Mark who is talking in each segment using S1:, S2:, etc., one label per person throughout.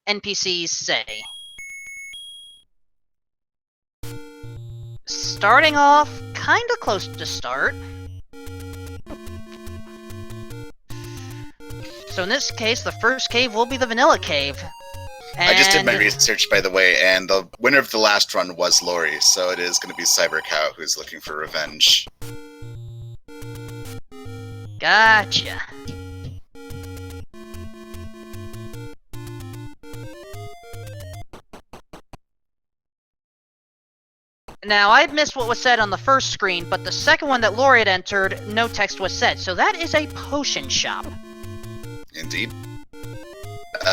S1: NPCs say. Starting off kinda close to start. So in this case, the first cave will be the vanilla cave. And
S2: I just did my research, by the way, and the winner of the last run was Laurie, so it is going to be Cybercow who's looking for revenge.
S1: Gotcha. Now, I missed what was said on the first screen, but the second one that Laurie had entered, no text was said, so that is a potion shop.
S2: Indeed.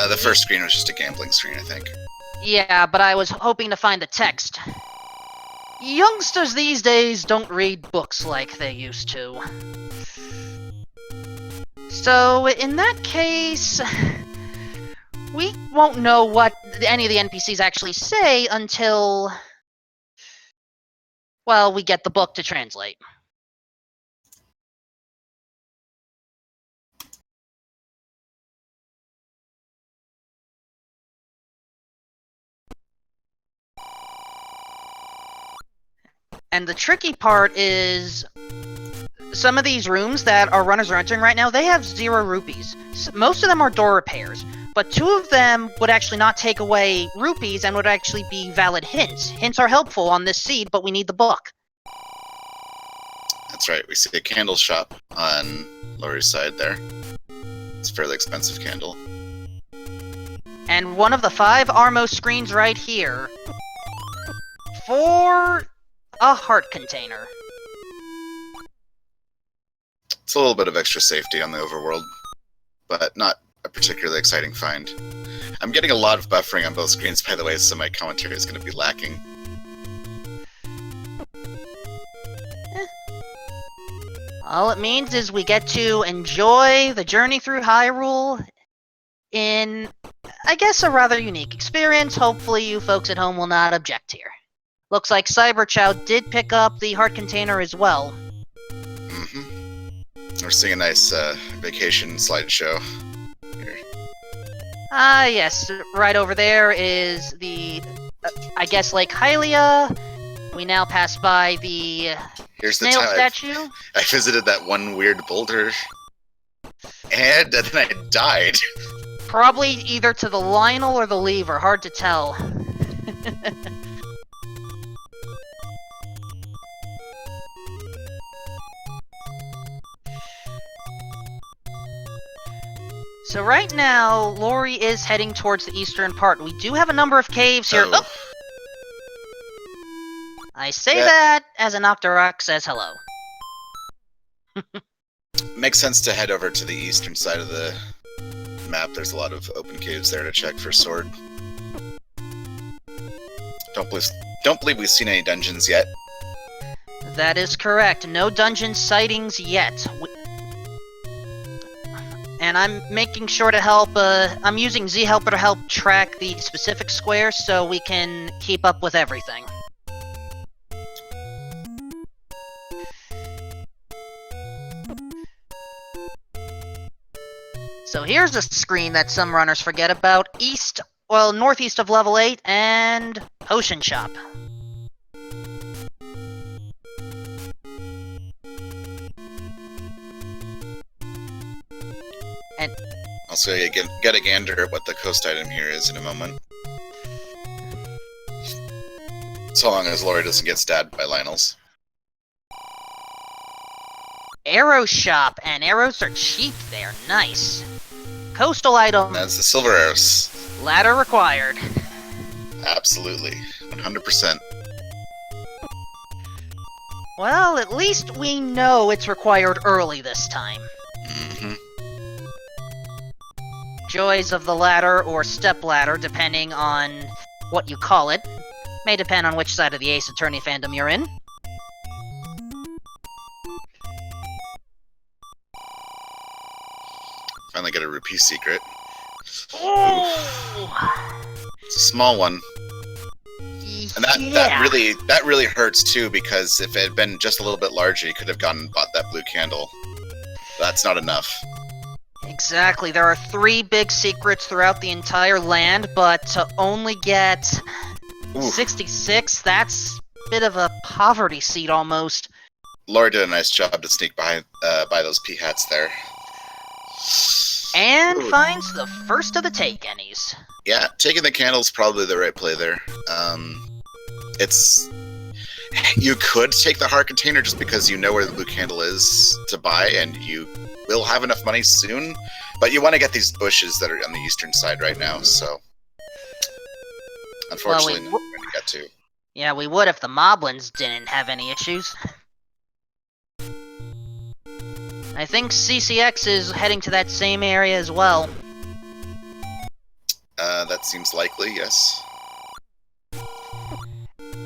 S2: The first screen was just a gambling screen, I think.
S1: Yeah, but I was hoping to find the text. Youngsters these days don't read books like they used to. So, in that case, we won't know what any of the NPCs actually say until, well, we get the book to translate. And the tricky part is, some of these rooms that our runners are entering right now, they have 0 rupees. Most of them are door repairs, but 2 of them would actually not take away rupees and would actually be valid hints. Hints are helpful on this seed, but we need the book.
S2: That's right, we see a candle shop on Laurie's side there. It's a fairly expensive candle.
S1: And one of the 5 Armo screens right here for a heart container.
S2: It's a little bit of extra safety on the overworld, but not a particularly exciting find. I'm getting a lot of buffering on both screens, by the way, so my commentary is going to be lacking.
S1: All it means is we get to enjoy the journey through Hyrule in, I guess, a rather unique experience. Hopefully you folks at home will not object here. Looks like Cyberchow did pick up the heart container as well.
S2: We're seeing a nice vacation slideshow here.
S1: Ah, yes. Right over there is the, I guess, Lake Hylia. We now pass by the
S2: Here's the
S1: snail
S2: time.
S1: statue.
S2: I visited that one weird boulder, and then I died.
S1: Probably either to the Lionel or the Lever. Hard to tell. So right now, Laurie is heading towards the eastern part. We do have a number of caves here. Oh. I say that as an Octorok says hello.
S2: Makes sense to head over to the eastern side of the map. There's a lot of open caves there to check for sword. Don't believe we've seen any dungeons yet.
S1: That is correct. No dungeon sightings yet. And I'm making sure to help, I'm using Z-Helper to help track the specific squares so we can keep up with everything. So here's a screen that some runners forget about. Northeast of level 8, and Potion Shop. And
S2: also, get a gander at what the coast item here is in a moment. So long as Laurie doesn't get stabbed by Lionels.
S1: Arrow Shop, and arrows are cheap there. Nice. Coastal item.
S2: That's the silver arrows.
S1: Ladder required.
S2: Absolutely. 100%.
S1: Well, at least we know it's required early this time.
S2: Mm-hmm.
S1: Joys of the ladder, or step ladder, depending on what you call it. May depend on which side of the Ace Attorney fandom you're in.
S2: Finally get a rupee secret.
S1: Oh.
S2: It's a small one. And that really hurts too, because if it had been just a little bit larger, you could have gone and bought that blue candle. That's not enough.
S1: Exactly. There are 3 big secrets throughout the entire land, but to only get 66, that's a bit of a poverty seed almost.
S2: Laurie did a nice job to sneak by those p-hats there.
S1: And finds the first of the take-any's.
S2: Yeah, taking the candle's probably the right play there. You could take the heart container just because you know where the blue candle is to buy, and you will have enough money soon. But you want to get these bushes that are on the eastern side right now, so unfortunately, not going to get to.
S1: Yeah, we would if the Moblins didn't have any issues. I think CCX is heading to that same area as well.
S2: That seems likely, yes.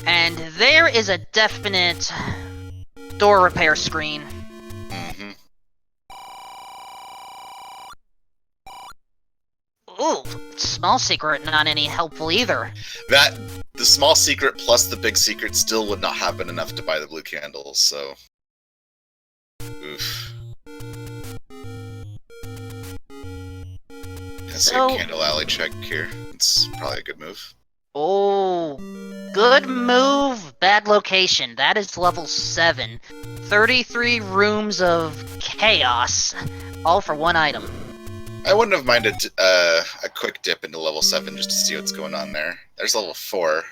S1: And there is a definite door repair screen.
S2: Mm-hmm.
S1: Ooh, small secret, not any helpful either.
S2: The small secret plus the big secret still would not have been enough to buy the blue candles, so... Oof. That's a candle alley check here. It's probably a good move.
S1: Oh, good move, bad location. That is level 7. 33 rooms of chaos, all for 1 item.
S2: I wouldn't have minded a quick dip into level 7 just to see what's going on there. There's level 4.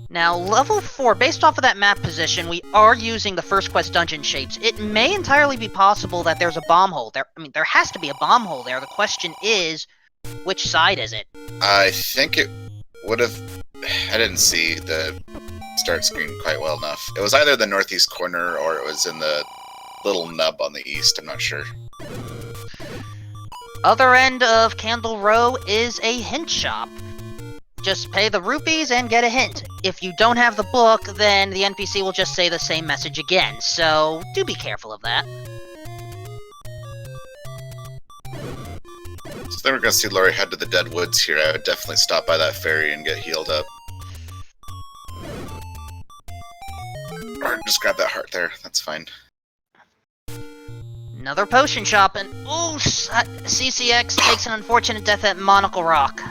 S1: Now, level 4, based off of that map position, we are using the first quest dungeon shapes. It may entirely be possible that there's a bomb hole there. I mean, there has to be a bomb hole there. The question is, which side is it?
S2: I think it would have... I didn't see the start screen quite well enough. It was either the northeast corner or it was in the little nub on the east. I'm not sure.
S1: Other end of Candle Row is a hint shop. Just pay the rupees and get a hint. If you don't have the book, then the NPC will just say the same message again, so do be careful of that.
S2: So then we're going to see Laurie head to the Dead Woods here. I would definitely stop by that ferry and get healed up. Or just grab that heart there, that's fine.
S1: Another potion shop, and ooh, CCX takes an unfortunate death at Monocle Rock.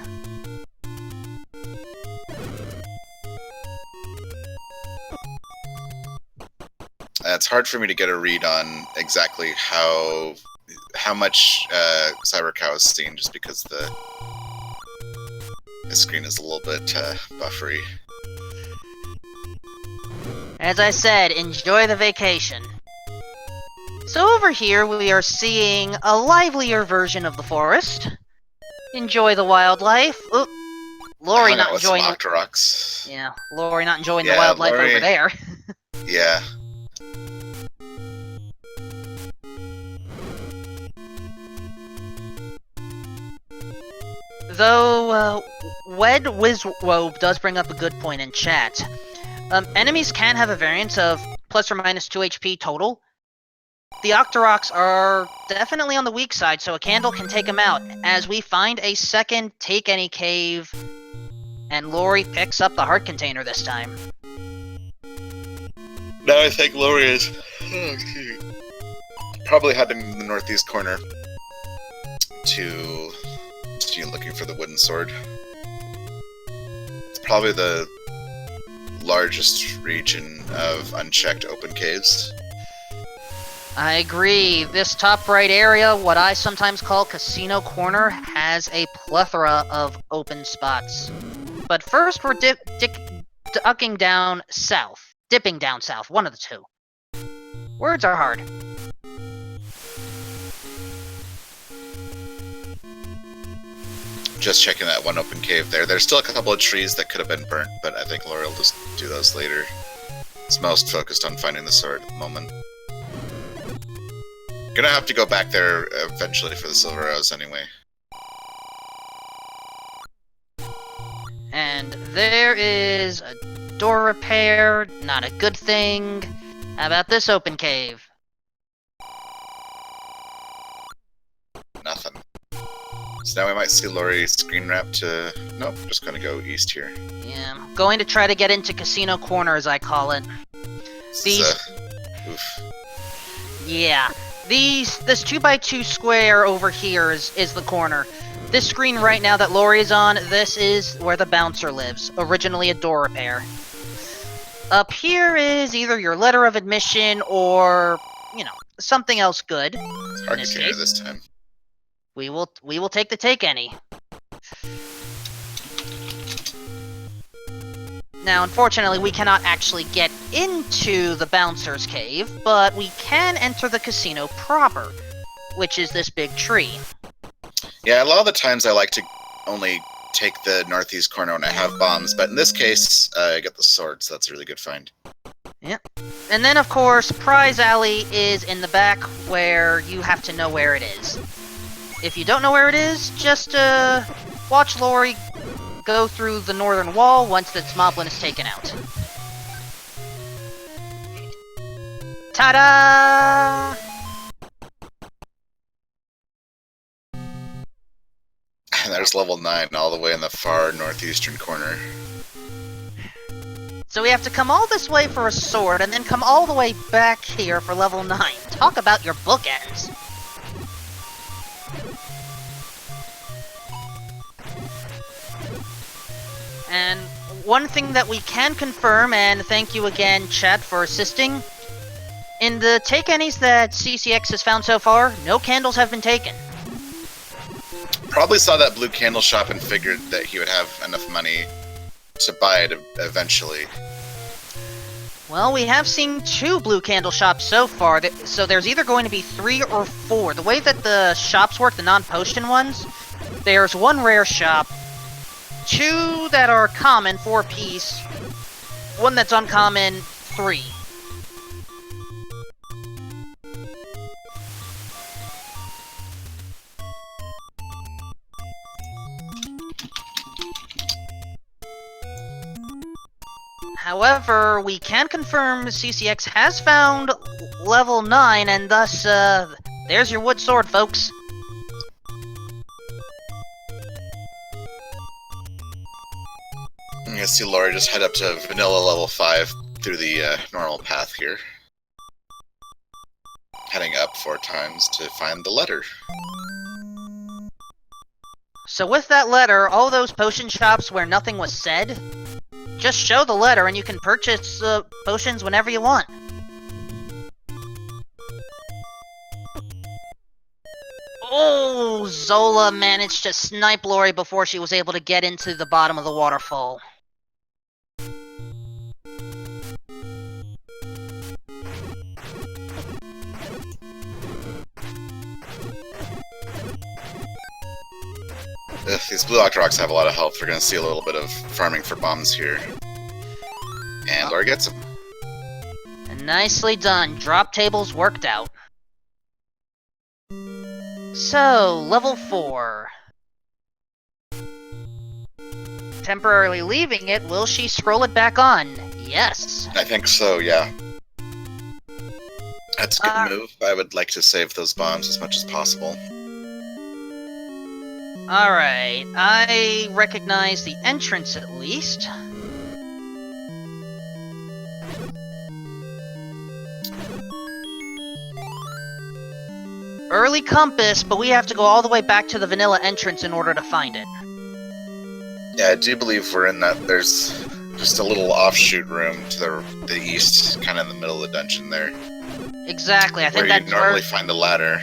S2: It's hard for me to get a read on exactly how much Cyber Cow is seeing, just because the screen is a little bit buffery.
S1: As I said, enjoy the vacation. So over here we are seeing a livelier version of the forest. Enjoy the wildlife. Oop, Laurie not enjoying the
S2: Octoroks.
S1: Yeah, Laurie not enjoying the wildlife over there.
S2: Yeah.
S1: Though, Wed Wizwobe does bring up a good point in chat. Enemies can have a variance of plus or minus 2 HP total. The Octoroks are definitely on the weak side, so a candle can take them out, as we find a second Take Any cave, and Laurie picks up the heart container this time.
S2: Now I think Laurie is probably heading in the northeast corner to looking for the wooden sword. It's probably the largest region of unchecked open caves.
S1: I agree. This top right area, what I sometimes call Casino Corner, has a plethora of open spots. But first we're dipping down south, one of the two. Words are hard.
S2: Just checking that one open cave there. There's still a couple of trees that could have been burnt, but I think Laurie will just do those later. It's most focused on finding the sword at the moment. Gonna have to go back there eventually for the silver arrows anyway.
S1: And there is a door repair, not a good thing. How about this open cave?
S2: Nothing. So now we might see Laurie screen wrap to... Nope, just gonna go east here.
S1: Yeah, I'm going to try to get into Casino Corner, as I call it.
S2: Oof.
S1: Yeah. This 2x2 square over here is the corner. This screen right now that Laurie is on, this is where the bouncer lives, originally a door repair. Up here is either your letter of admission or, you know, something else good.
S2: It's hard to get this time.
S1: We will take the take any. Now, unfortunately, we cannot actually get into the bouncer's cave, but we can enter the casino proper, which is this big tree.
S2: Yeah, a lot of the times I like to only take the northeast corner when I have bombs, but in this case, I get the sword, so that's a really good find.
S1: Yep. And then, of course, Prize Alley is in the back where you have to know where it is. If you don't know where it is, just watch Laurie go through the northern wall once the moblin is taken out. Ta-da!
S2: There's level 9 all the way in the far northeastern corner.
S1: So we have to come all this way for a sword, and then come all the way back here for level 9. Talk about your bookends. And one thing that we can confirm, and thank you again, chat, for assisting, in the take any's that CCX has found so far, no candles have been taken.
S2: Probably saw that blue candle shop and figured that he would have enough money to buy it eventually.
S1: Well, we have seen 2 blue candle shops so far, so there's either going to be 3 or 4. The way that the shops work, the non-potion ones, there's 1 rare shop, 2 that are common, 4 apiece, 1 that's uncommon, 3. However, we can confirm CCX has found level 9, and thus, there's your wood sword, folks.
S2: I'm gonna see Laurie just head up to vanilla level 5 through the normal path here. Heading up 4 times to find the letter.
S1: So with that letter, all those potion shops where nothing was said, just show the letter and you can purchase potions whenever you want. Oh, Zola managed to snipe Laurie before she was able to get into the bottom of the waterfall.
S2: If these blue octoroks have a lot of health, we're going to see a little bit of farming for bombs here. And Laurie gets them.
S1: And nicely done. Drop tables worked out. So, level 4. Temporarily leaving it, will she scroll it back on? Yes.
S2: I think so, yeah. That's a good move. I would like to save those bombs as much as possible.
S1: Alright, I recognize the entrance at least. Early compass, but we have to go all the way back to the vanilla entrance in order to find it.
S2: Yeah, I do believe we're in that. There's just a little offshoot room to the east, kind of in the middle of the dungeon there.
S1: Exactly, I think
S2: where
S1: that's
S2: you normally find the ladder.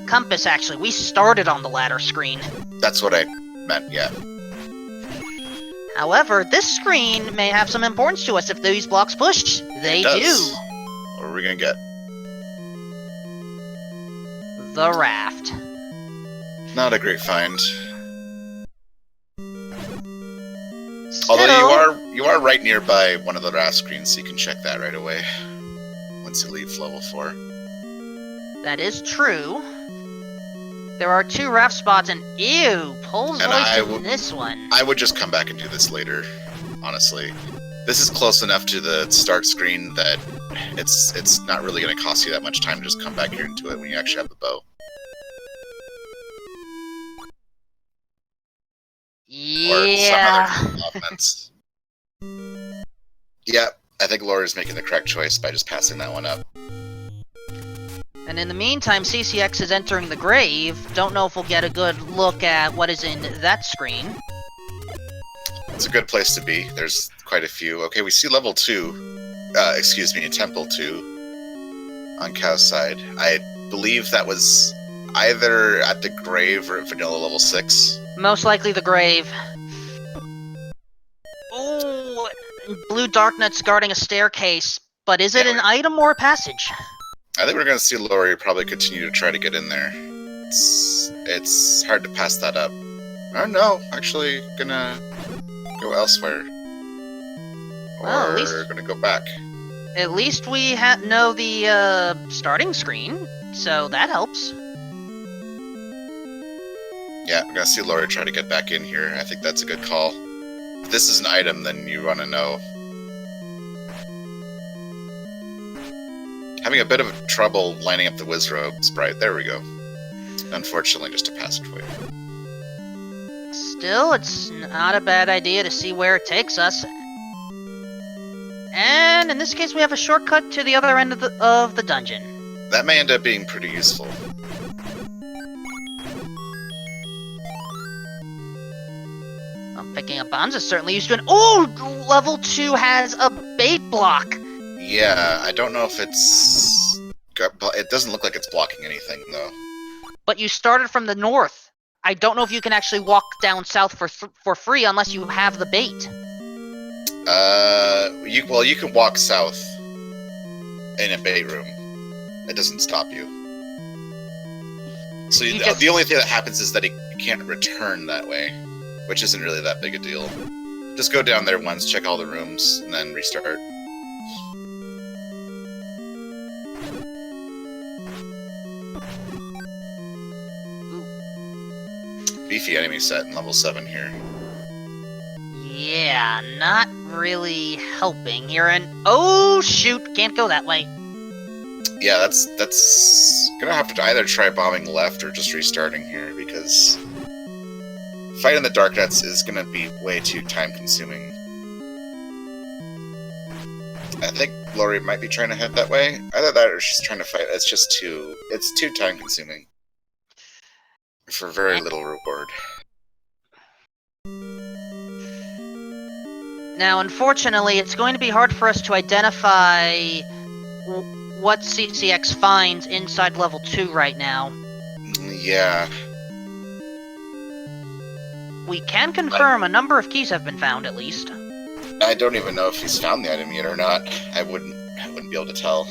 S1: Compass, actually. We started on the ladder screen.
S2: That's what I meant, yeah.
S1: However, this screen may have some importance to us if these blocks push. They do.
S2: What are we gonna get?
S1: The raft.
S2: Not a great find.
S1: Still,
S2: Although you are right nearby one of the raft screens, so you can check that right away once you leave level 4.
S1: that is true. There are 2 raft spots, and ew, Pole's voice in this one.
S2: I would just come back and do this later, honestly. This is close enough to the start screen that it's not really going to cost you that much time to just come back here into it when you actually have the bow.
S1: Yeah.
S2: Or some other offense. Yeah, I think Laura's making the correct choice by just passing that one up.
S1: And in the meantime, CCX is entering the grave. Don't know if we'll get a good look at what is in that screen.
S2: It's a good place to be. There's quite a few. Okay, we see level 2. Excuse me, Temple 2 on Cow's side. I believe that was either at the grave or at vanilla level 6.
S1: Most likely the grave. Oh, blue darknuts guarding a staircase. But is it an item or a passage?
S2: I think we're going to see Laurie probably continue to try to get in there. It's hard to pass that up. Oh no, actually gonna go elsewhere.
S1: Well,
S2: or gonna go back.
S1: At least we know the starting screen, so that helps.
S2: Yeah, we're gonna see Laurie try to get back in here. I think that's a good call. If this is an item, then you want to know. Having a bit of trouble lining up the Wizrobe sprite. There we go. Unfortunately, just a passageway.
S1: Still, it's not a bad idea to see where it takes us. And in this case, we have a shortcut to the other end of the dungeon.
S2: That may end up being pretty useful.
S1: Well, picking up bombs is certainly used to an— Oh! Level 2 has a bait block!
S2: Yeah, I don't know if it's... It doesn't look like it's blocking anything, though.
S1: But you started from the north. I don't know if you can actually walk down south for free unless you have the bait.
S2: You can walk south in a bait room. It doesn't stop you. So the only thing that happens is that you can't return that way, which isn't really that big a deal. Just go down there once, check all the rooms, and then restart. Beefy enemy set in level 7 here.
S1: Yeah, not really helping here, and oh shoot, can't go that way.
S2: Yeah, that's gonna have to either try bombing left or just restarting here, because fighting the Dark Nets is gonna be way too time consuming. I think Laurie might be trying to head that way. Either that or she's trying to fight. It's too time consuming. For very little reward.
S1: Now, unfortunately, it's going to be hard for us to identify what CCX finds inside level 2 right now.
S2: Yeah.
S1: We can confirm a number of keys have been found, at least.
S2: I don't even know if he's found the item yet or not. I wouldn't be able to tell.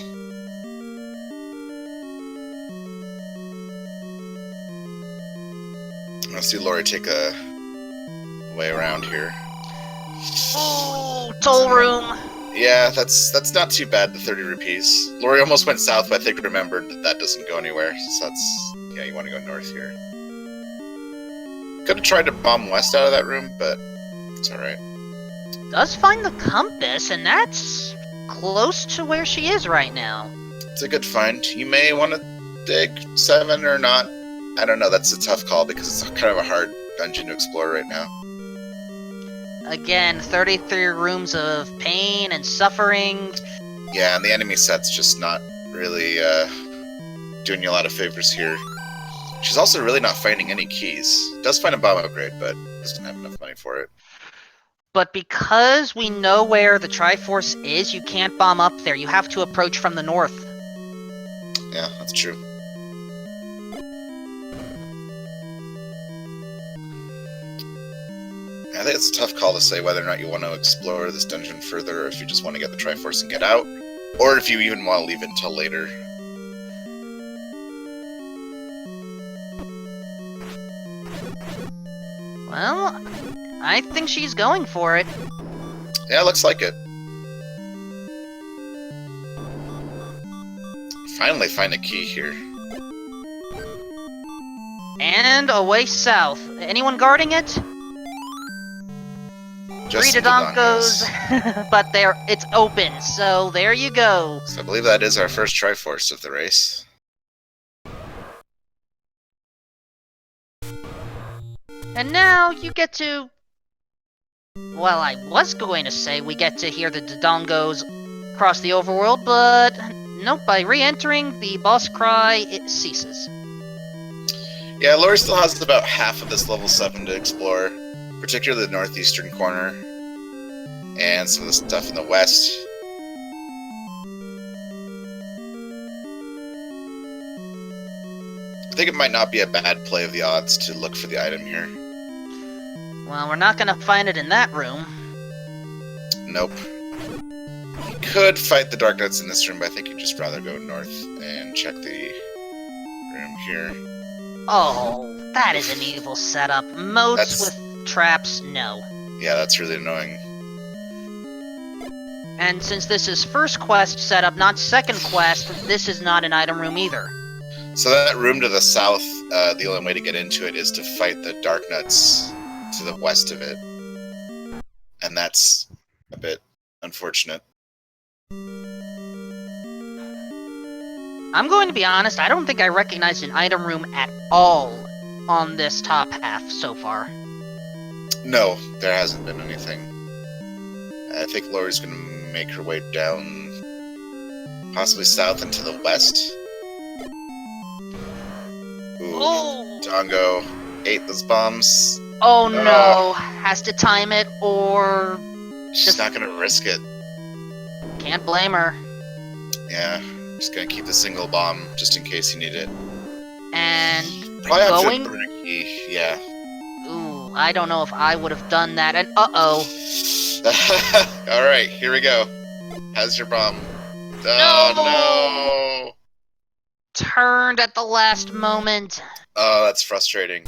S2: I see Laurie take a way around here.
S1: Oh, toll room!
S2: Yeah, that's not too bad, the 30 rupees. Laurie almost went south, but I think remembered that doesn't go anywhere. So yeah, you want to go north here. Could have tried to bomb west out of that room, but it's alright.
S1: Does find the compass, and that's close to where she is right now.
S2: It's a good find. You may want to dig 7 or not. I don't know, that's a tough call because it's kind of a hard dungeon to explore right now.
S1: Again, 33 rooms of pain and suffering.
S2: Yeah, and the enemy set's just not really doing you a lot of favors here. She's also really not finding any keys. Does find a bomb upgrade, but doesn't have enough money for it.
S1: But because we know where the Triforce is, you can't bomb up there. You have to approach from the north.
S2: Yeah, that's true. I think it's a tough call to say whether or not you want to explore this dungeon further, or if you just want to get the Triforce and get out, or if you even want to leave it until later.
S1: Well, I think she's going for it.
S2: Yeah, looks like it. Finally find a key here.
S1: And away south. Anyone guarding it?
S2: Just
S1: 3 Dodonkos, but it's open, so there you go.
S2: So I believe that is our first Triforce of the race.
S1: And now you get to... Well, I was going to say we get to hear the Dodongos cross the overworld, but Nope, by re-entering, the boss cry, it ceases.
S2: Yeah, Laurie still has about half of this level 7 to explore, particularly the northeastern corner, and some of the stuff in the west. I think it might not be a bad play of the odds to look for the item here.
S1: Well, we're not gonna find it in that room.
S2: Nope. You could fight the Dark Nuts in this room, but I think you'd just rather go north and check the room here.
S1: Oh, that is an evil setup. Moats with traps, no.
S2: Yeah, that's really annoying.
S1: And since this is first quest setup, not second quest, this is not an item room either.
S2: So that room to the south, the only way to get into it is to fight the Dark Nuts to the west of it. And that's a bit unfortunate.
S1: I'm going to be honest, I don't think I recognized an item room at all on this top half so far.
S2: No, there hasn't been anything. I think Laurie's going to make her way down, possibly south and to the west. Ooh,
S1: Oh!
S2: Dongo ate those bombs.
S1: Oh no, has to time it or...
S2: She's not going to risk it.
S1: Can't blame her.
S2: Yeah, just going to keep the single bomb just in case you need it.
S1: And
S2: Probably have
S1: going?
S2: to burn a key, yeah.
S1: Ooh, I don't know if I would have done that, and uh-oh.
S2: Alright, here we go. How's your bomb? Oh, no!
S1: Turned at the last moment.
S2: Oh, that's frustrating.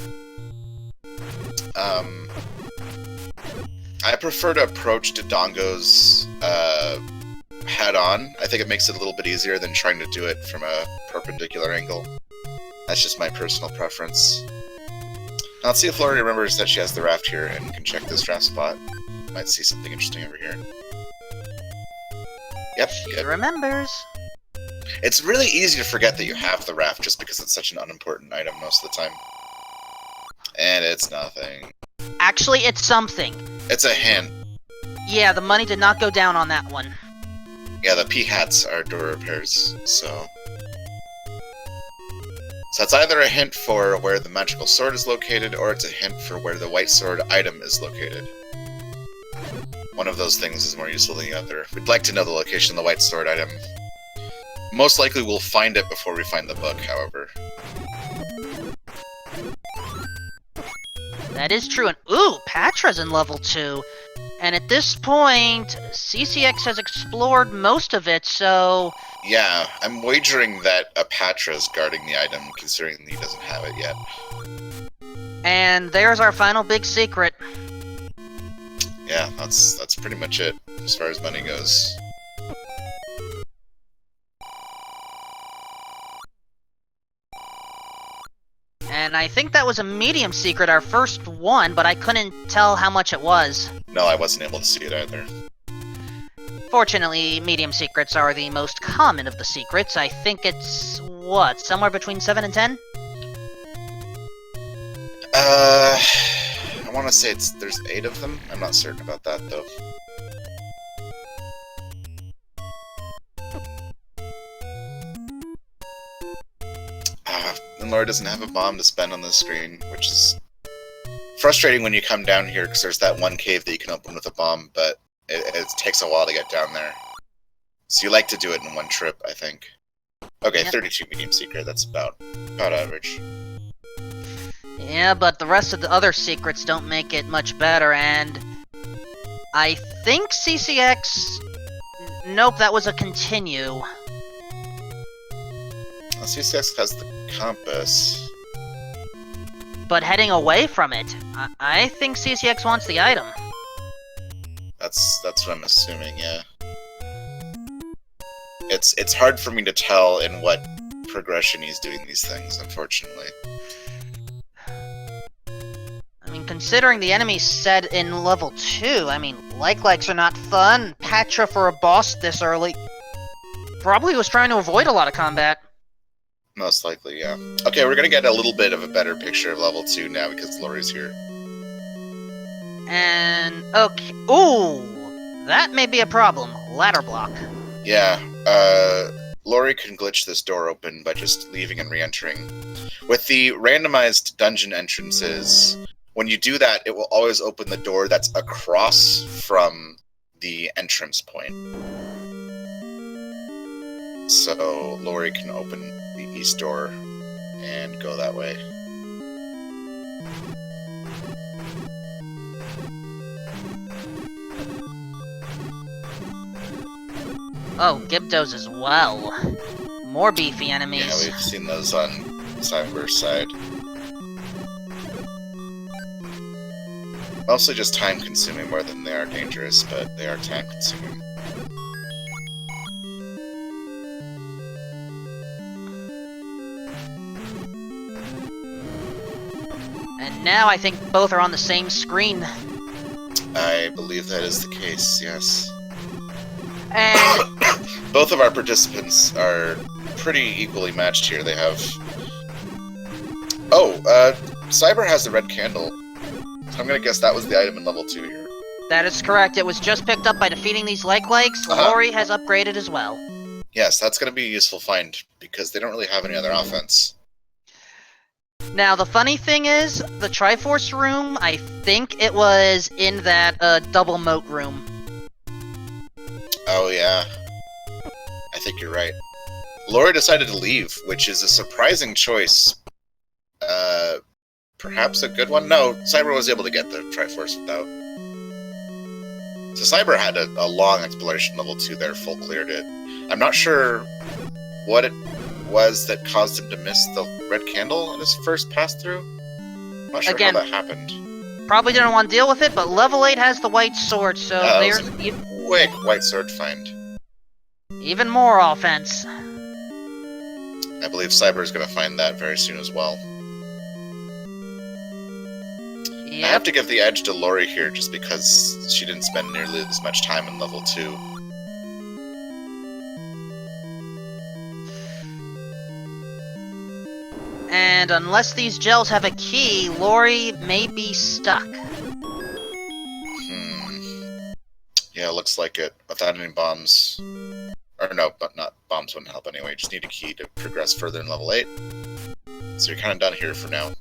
S2: I prefer to approach Dodongo's head-on. I think it makes it a little bit easier than trying to do it from a perpendicular angle. That's just my personal preference. Now, let's see if Laurie remembers that she has the raft here and can check this raft spot. Might see something interesting over here. Yep,
S1: She
S2: good.
S1: remembers.
S2: It's really easy to forget that you have the raft just because it's such an unimportant item most of the time. And it's nothing.
S1: Actually, it's something.
S2: It's a hint.
S1: Yeah, the money did not go down on that one.
S2: Yeah, the pea hats are door repairs, so... So it's either a hint for where the magical sword is located, or it's a hint for where the white sword item is located. One of those things is more useful than the other. We'd like to know the location of the white sword item. Most likely we'll find it before we find the book, however.
S1: That is true, and ooh, Patra's in level 2. And at this point, CCX has explored most of it, so...
S2: Yeah, I'm wagering that Apatra's guarding the item, considering he doesn't have it yet.
S1: And there's our final big secret.
S2: Yeah, that's pretty much it, as far as money goes.
S1: And I think that was a medium secret, our first one, but I couldn't tell how much it was.
S2: No, I wasn't able to see it either.
S1: Fortunately, medium secrets are the most common of the secrets. I think it's, what, somewhere between 7 and 10?
S2: I want to say there's 8 of them. I'm not certain about that, though. And Laura doesn't have a bomb to spend on the screen, which is frustrating when you come down here, because there's that one cave that you can open with a bomb, but it takes a while to get down there. So you like to do it in one trip, I think. Okay, yep. 32 medium secret, that's about average.
S1: Yeah, but the rest of the other secrets don't make it much better, and... I think CCX... Nope, that was a continue.
S2: CCX has the compass.
S1: But heading away from it, I think CCX wants the item.
S2: That's what I'm assuming, yeah. It's hard for me to tell in what progression he's doing these things, unfortunately.
S1: I mean, considering the enemy's set in level 2, I mean, like-likes are not fun. Patra for a boss this early probably was trying to avoid a lot of combat.
S2: Most likely, yeah. Okay, we're gonna get a little bit of a better picture of level 2 now because Laurie's here.
S1: And, okay, ooh! That may be a problem. Ladder block.
S2: Yeah, Laurie can glitch this door open by just leaving and re-entering. With the randomized dungeon entrances, when you do that, it will always open the door that's across from the entrance point. So Laurie can open the east door and go that way.
S1: Oh, Gyptos as well. More beefy enemies.
S2: Yeah, we've seen those on Cyber's side. Mostly just time-consuming more than they are dangerous, but they are time-consuming.
S1: And now I think both are on the same screen.
S2: I believe that is the case, yes.
S1: And
S2: both of our participants are pretty equally matched here. They have... Oh, Cyber has the red candle. So I'm gonna guess that was the item in level 2 here.
S1: that is correct. It was just picked up by defeating these like-likes. Laurie has upgraded as well.
S2: Yes, that's gonna be a useful find, because they don't really have any other offense.
S1: Now, the funny thing is, the Triforce room, I think it was in that double moat room.
S2: Oh, yeah. I think you're right. Laurie decided to leave, which is a surprising choice. Perhaps a good one? No, Cyber was able to get the Triforce without. So Cyber had a long exploration level 2 there, full cleared it. I'm not sure what it was that caused him to miss the red candle in his first pass-through. I'm not sure
S1: Again,
S2: how that happened.
S1: Probably didn't want to deal with it, but level 8 has the white sword, so there's
S2: Quick white sword find.
S1: even more offense.
S2: I believe Cyber is going to find that very soon as well.
S1: Yep.
S2: I have to give the edge to Laurie here, just because she didn't spend nearly as much time in level 2.
S1: And unless these gels have a key, Laurie may be stuck.
S2: Yeah, looks like it. Without any bombs. Or no, but not bombs wouldn't help anyway. You just need a key to progress further in level 8. So you're kind of done here for now.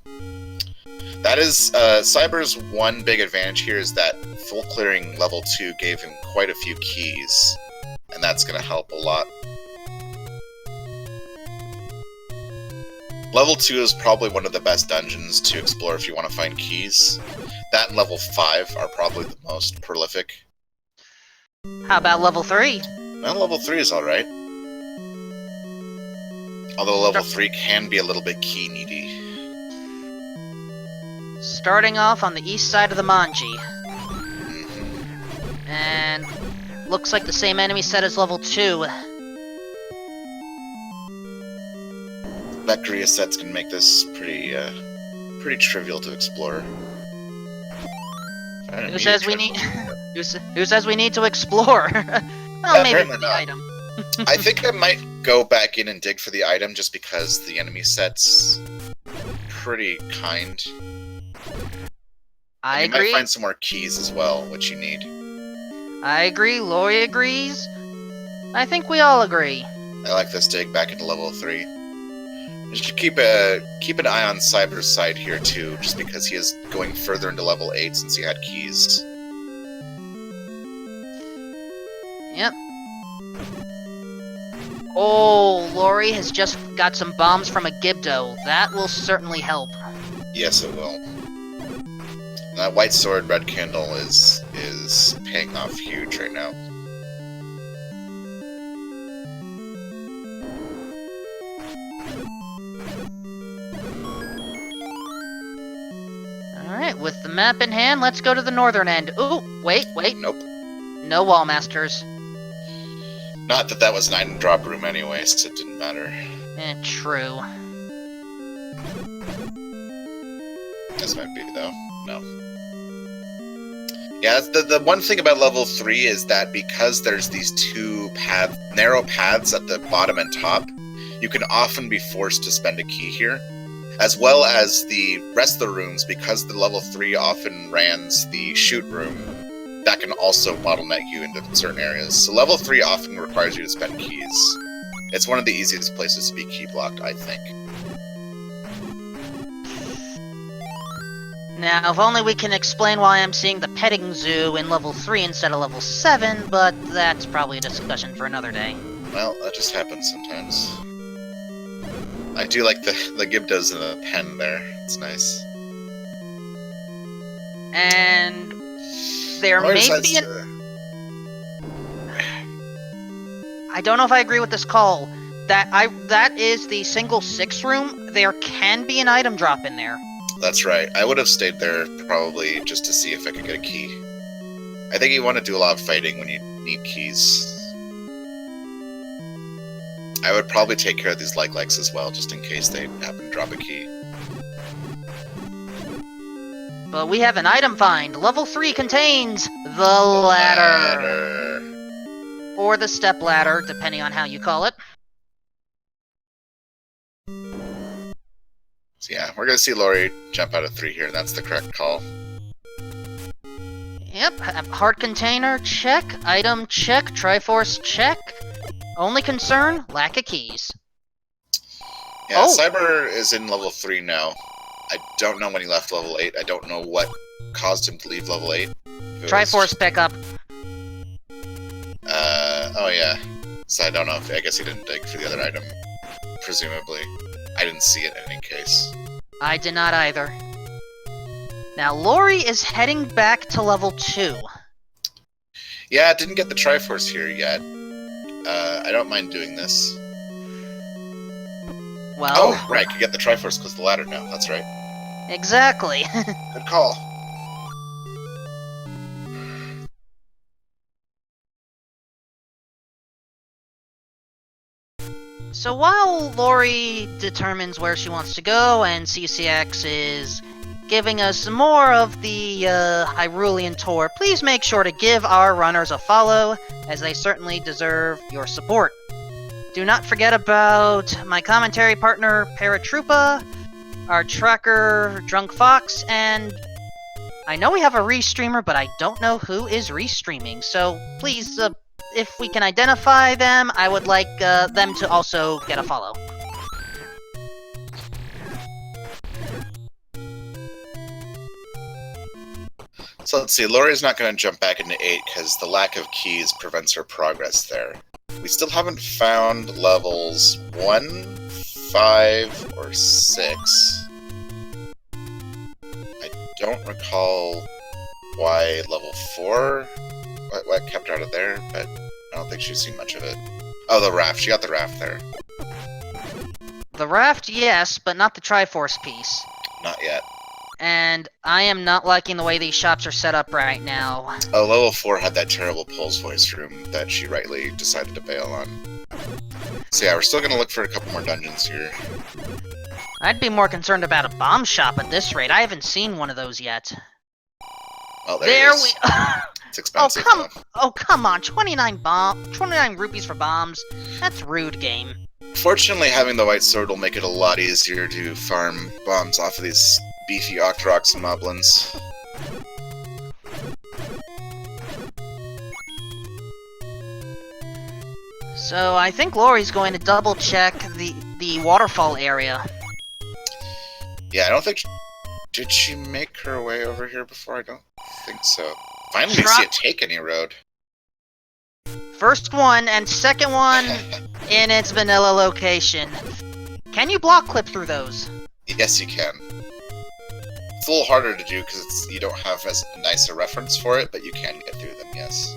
S2: That is, Cyber's one big advantage here is that full clearing level 2 gave him quite a few keys. And that's going to help a lot. Level 2 is probably one of the best dungeons to explore if you want to find keys. That and level 5 are probably the most prolific.
S1: How about level 3?
S2: Well, level 3 is alright. Although level 3 can be a little bit key needy.
S1: Starting off on the east side of the Manji.
S2: Mm-hmm.
S1: And looks like the same enemy set as level 2.
S2: That Korea sets can make this pretty trivial to explore.
S1: Who says we need? Who says we need to explore? Well, maybe for the item.
S2: I think I might go back in and dig for the item just because the enemy set's pretty kind.
S1: I
S2: agree. You
S1: agree.
S2: might find some more keys as well, which you need.
S1: I agree. Laurie agrees. I think we all agree.
S2: I like this dig back into level 3. Just keep an eye on Cyber's side here too, just because he is going further into level 8 since he had keys.
S1: Yep. Oh, Laurie has just got some bombs from a Gibdo. That will certainly help.
S2: Yes, it will. That white sword, red candle is paying off huge right now.
S1: Alright, with the map in hand, let's go to the northern end. Ooh, wait.
S2: Nope.
S1: No wall masters.
S2: Not that was an item drop room anyway, so it didn't matter.
S1: True.
S2: This might be, though. No. Yeah, the one thing about level 3 is that because there's these two narrow paths at the bottom and top, you can often be forced to spend a key here. As well as the rest of the rooms, because the level 3 often rans the shoot room, that can also bottleneck you into certain areas. So level 3 often requires you to spend keys. It's one of the easiest places to be key blocked, I think.
S1: Now, if only we can explain why I'm seeing the petting zoo in level 3 instead of level 7, but that's probably a discussion for another day.
S2: Well, that just happens sometimes. I do like the Gibdos in the pen there. It's nice.
S1: And there may be I don't know if I agree with this call. That is the single 6 room. There can be an item drop in there.
S2: That's right. I would have stayed there probably just to see if I could get a key. I think you want to do a lot of fighting when you need keys. I would probably take care of these legs as well, just in case they happen to drop a key.
S1: But we have an item find. Level 3 contains the ladder. Or the step ladder, depending on how you call it.
S2: So yeah, we're gonna see Laurie jump out of 3 here, and that's the correct call.
S1: Yep, heart container, check. Item, check. Triforce, check. Only concern, lack of keys.
S2: Yeah, Cyber is in level 3 now. I don't know when he left level 8. I don't know what caused him to leave level 8.
S1: Triforce pickup.
S2: Oh yeah. So I don't know if, I guess he didn't dig for the other item. Presumably. I didn't see it in any case.
S1: I did not either. Now, Laurie is heading back to level 2.
S2: Yeah, didn't get the Triforce here yet. I don't mind doing this.
S1: Well...
S2: Oh, right, you get the Triforce because the ladder now, that's right.
S1: Exactly.
S2: Good call.
S1: So while Laurie determines where she wants to go, and CCX is giving us more of the Hyrulean tour, please make sure to give our runners a follow, as they certainly deserve your support. Do not forget about my commentary partner, Paratroopa, our tracker, Drunk Fox, and I know we have a restreamer, but I don't know who is restreaming, so please, if we can identify them, I would like them to also get a follow.
S2: So let's see, Laurie's not going to jump back into 8 because the lack of keys prevents her progress there. We still haven't found levels 1, 5, or 6. I don't recall why level 4, what kept her out of there, but I don't think she's seen much of it. Oh, the raft. She got the raft there.
S1: The raft, yes, but not the Triforce piece.
S2: Not yet.
S1: And I am not liking the way these shops are set up right now.
S2: Oh, level 4 had that terrible Pulse Voice room that she rightly decided to bail on. So yeah, we're still gonna look for a couple more dungeons here.
S1: I'd be more concerned about a bomb shop at this rate. I haven't seen one of those yet.
S2: Oh, there it is. It's expensive.
S1: Oh, come on. 29 rupees for bombs. That's rude, game.
S2: Fortunately, having the white sword will make it a lot easier to farm bombs off of these beefy Octoroks and Moblins.
S1: So I think Laurie's going to double check the waterfall area.
S2: Yeah, I don't think... Did she make her way over here before? I don't think so. Finally, we see it take any road.
S1: First one and second one in its vanilla location. Can you block clip through those?
S2: Yes, you can. It's a little harder to do because you don't have as nice a reference for it, but you can get through them, yes.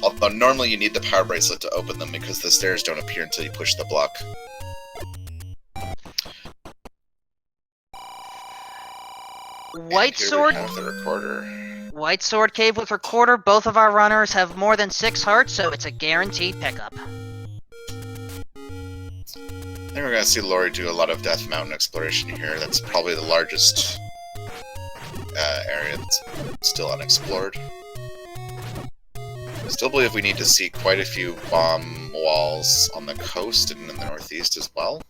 S2: Although normally you need the power bracelet to open them because the stairs don't appear until you push the block.
S1: White Sword.
S2: We have the recorder.
S1: White Sword Cave with recorder. Both of our runners have more than 6 hearts, so it's a guaranteed pickup.
S2: I think we're gonna see Laurie do a lot of Death Mountain exploration here. That's probably the largest area that's still unexplored. I still believe we need to see quite a few bomb walls on the coast and in the northeast as well.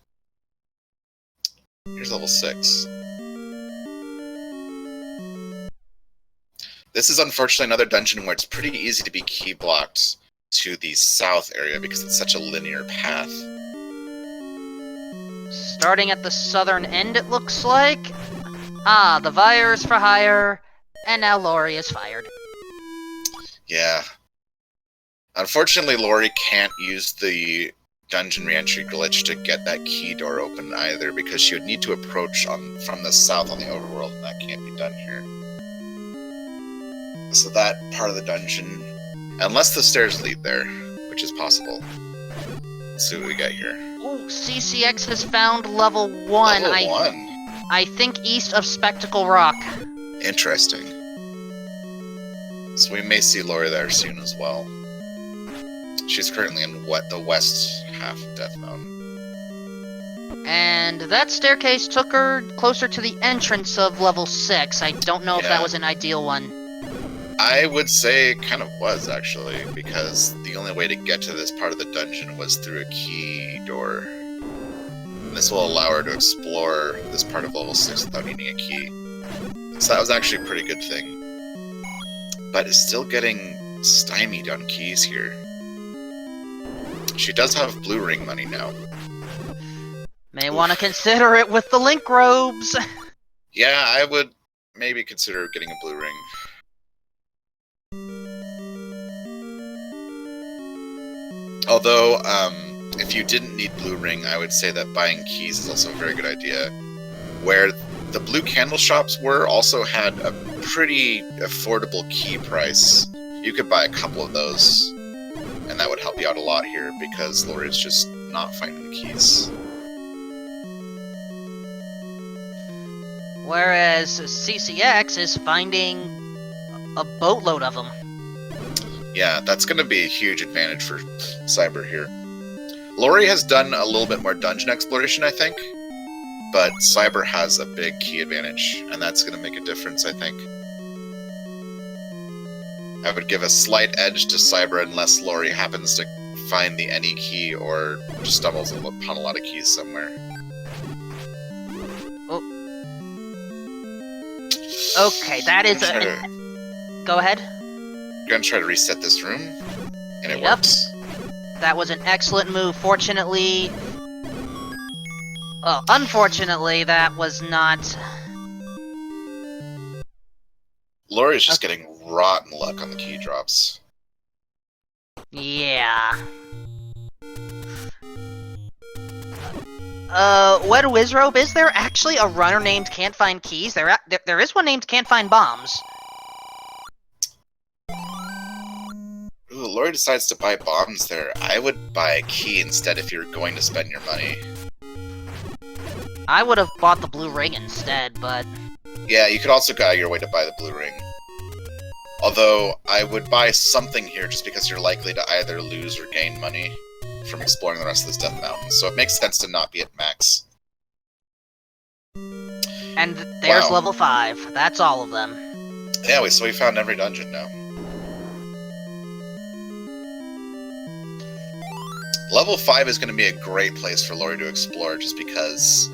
S2: Here's level 6. This is unfortunately another dungeon where it's pretty easy to be key blocked. to the south area because it's such a linear path.
S1: Starting at the southern end, it looks like. Ah, the Vire is for hire, and now Laurie is fired.
S2: Yeah. Unfortunately, Laurie can't use the dungeon reentry glitch to get that key door open either, because she would need to approach from the south on the overworld, and that can't be done here. So that part of the dungeon, unless the stairs lead there, which is possible. Let's see what we got here.
S1: Oh, CCX has found level 1.
S2: Level 1?
S1: I think east of Spectacle Rock.
S2: Interesting. So we may see Laurie there soon as well. She's currently in the west half of Death Mountain.
S1: And that staircase took her closer to the entrance of level 6. I don't know if that was an ideal one.
S2: I would say it kind of was, actually, because the only way to get to this part of the dungeon was through a key door. And this will allow her to explore this part of level 6 without needing a key. So that was actually a pretty good thing. But it's still getting stymied on keys here. She does have blue ring money now.
S1: May want to consider it with the link robes.
S2: Yeah, I would maybe consider getting a blue ring. Although, if you didn't need blue ring, I would say that buying keys is also a very good idea. Where the blue candle shops also had a pretty affordable key price. You could buy a couple of those, and that would help you out a lot here, because Laurie's just not finding the keys.
S1: Whereas CCX is finding a boatload of them.
S2: Yeah, that's going to be a huge advantage for Cyber here. Laurie has done a little bit more dungeon exploration, I think, but Cyber has a big key advantage, and that's going to make a difference, I think. I would give a slight edge to Cyber unless Laurie happens to find the any key or just stumbles upon a lot of keys somewhere.
S1: Oh. Okay, that is Go ahead.
S2: I'm going to try to reset this room, and it works.
S1: That was an excellent move. Fortunately... Well, unfortunately, that was not...
S2: Laurie's just getting rotten luck on the key drops.
S1: Yeah. Wed Wizrobe, is there actually a runner named Can't Find Keys? There is one named Can't Find Bombs.
S2: Ooh, Laurie decides to buy bombs there. I would buy a key instead if you're going to spend your money.
S1: I would have bought the blue ring instead, but...
S2: Yeah, you could also go out of your way to buy the blue ring. Although, I would buy something here just because you're likely to either lose or gain money from exploring the rest of this Death Mountain, so it makes sense to not be at max.
S1: And there's level 5. That's all of them.
S2: Yeah, so we found every dungeon now. Level 5 is going to be a great place for Laurie to explore, just because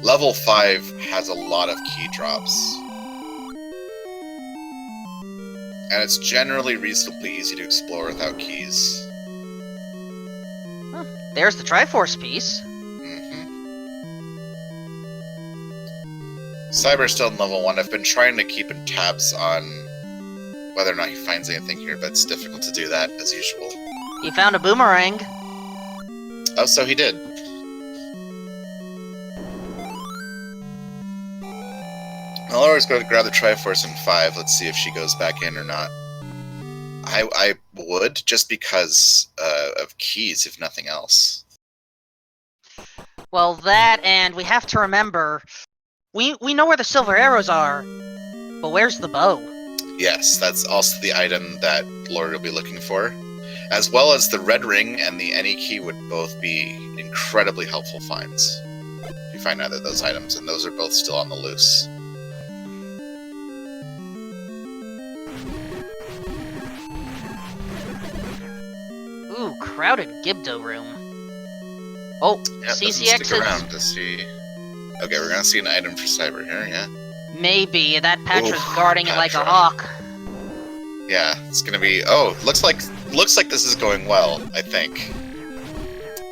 S2: level 5 has a lot of key drops. And it's generally reasonably easy to explore without keys.
S1: Huh. There's the Triforce piece.
S2: Cyber's still in level 1. I've been trying to keep in tabs on whether or not he finds anything here, but it's difficult to do that, as usual.
S1: He found a boomerang.
S2: Oh, so he did. I'll always go to grab the Triforce in 5. Let's see if she goes back in or not. I would, just because of keys, if nothing else.
S1: Well, that, and we have to remember, we know where the silver arrows are, but where's the bow?
S2: Yes, that's also the item that Laurie will be looking for. As well as the red ring and the any key would both be incredibly helpful finds. If you find either of those items, and those are both still on the loose.
S1: Ooh, crowded Gibdo room. Oh,
S2: Yeah,
S1: CCX
S2: stick around to see. Okay, we're gonna see an item for Cyber here, yeah?
S1: Maybe. That Patra's
S2: Oof,
S1: guarding it like a
S2: Patra.
S1: hawk.
S2: Yeah, it's gonna be. Oh, looks like this is going well. I think